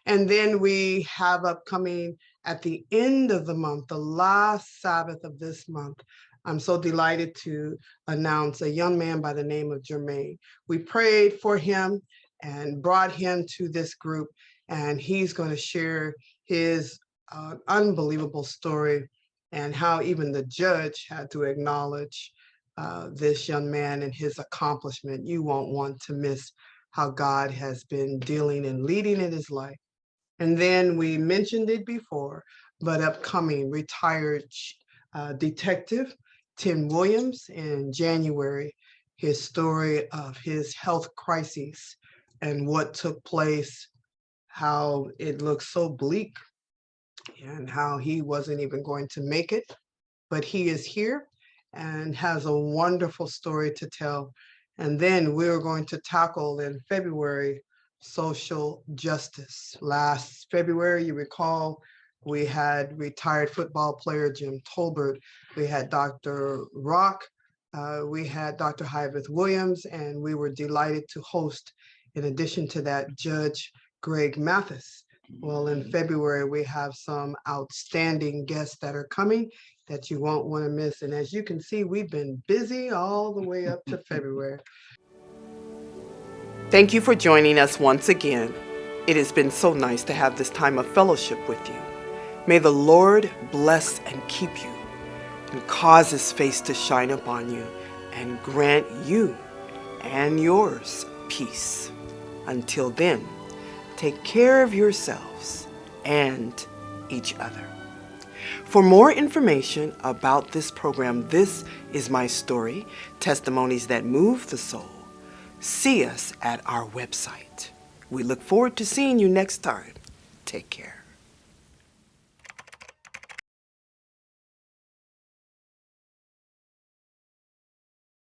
And then we have upcoming at the end of the month, the last Sabbath of this month, I'm so delighted to announce a young man by the name of Jermaine. We prayed for him and brought him to this group, and he's going to share his unbelievable story and how even the judge had to acknowledge this young man and his accomplishment. You won't want to miss how God has been dealing and leading in his life. And then we mentioned it before, but upcoming retired detective Tim Williams in January, his story of his health crises and what took place, how it looked so bleak and how he wasn't even going to make it, but he is here and has a wonderful story to tell. And then we're going to tackle in February social justice. Last February, you recall, we had retired football player Jim Tolbert, we had Dr. Rock, we had Dr. Hyveth Williams, and we were delighted to host, in addition to that, Judge Greg Mathis. Well, in February, we have some outstanding guests that are coming that you won't want to miss. And as you can see, we've been busy all the way up to February. Thank you for joining us once again. It has been so nice to have this time of fellowship with you. May the Lord bless and keep you and cause his face to shine upon you and grant you and yours peace. Until then, take care of yourselves and each other. For more information about this program, This Is My Story, Testimonies That Move the Soul, see us at our website. We look forward to seeing you next time. Take care.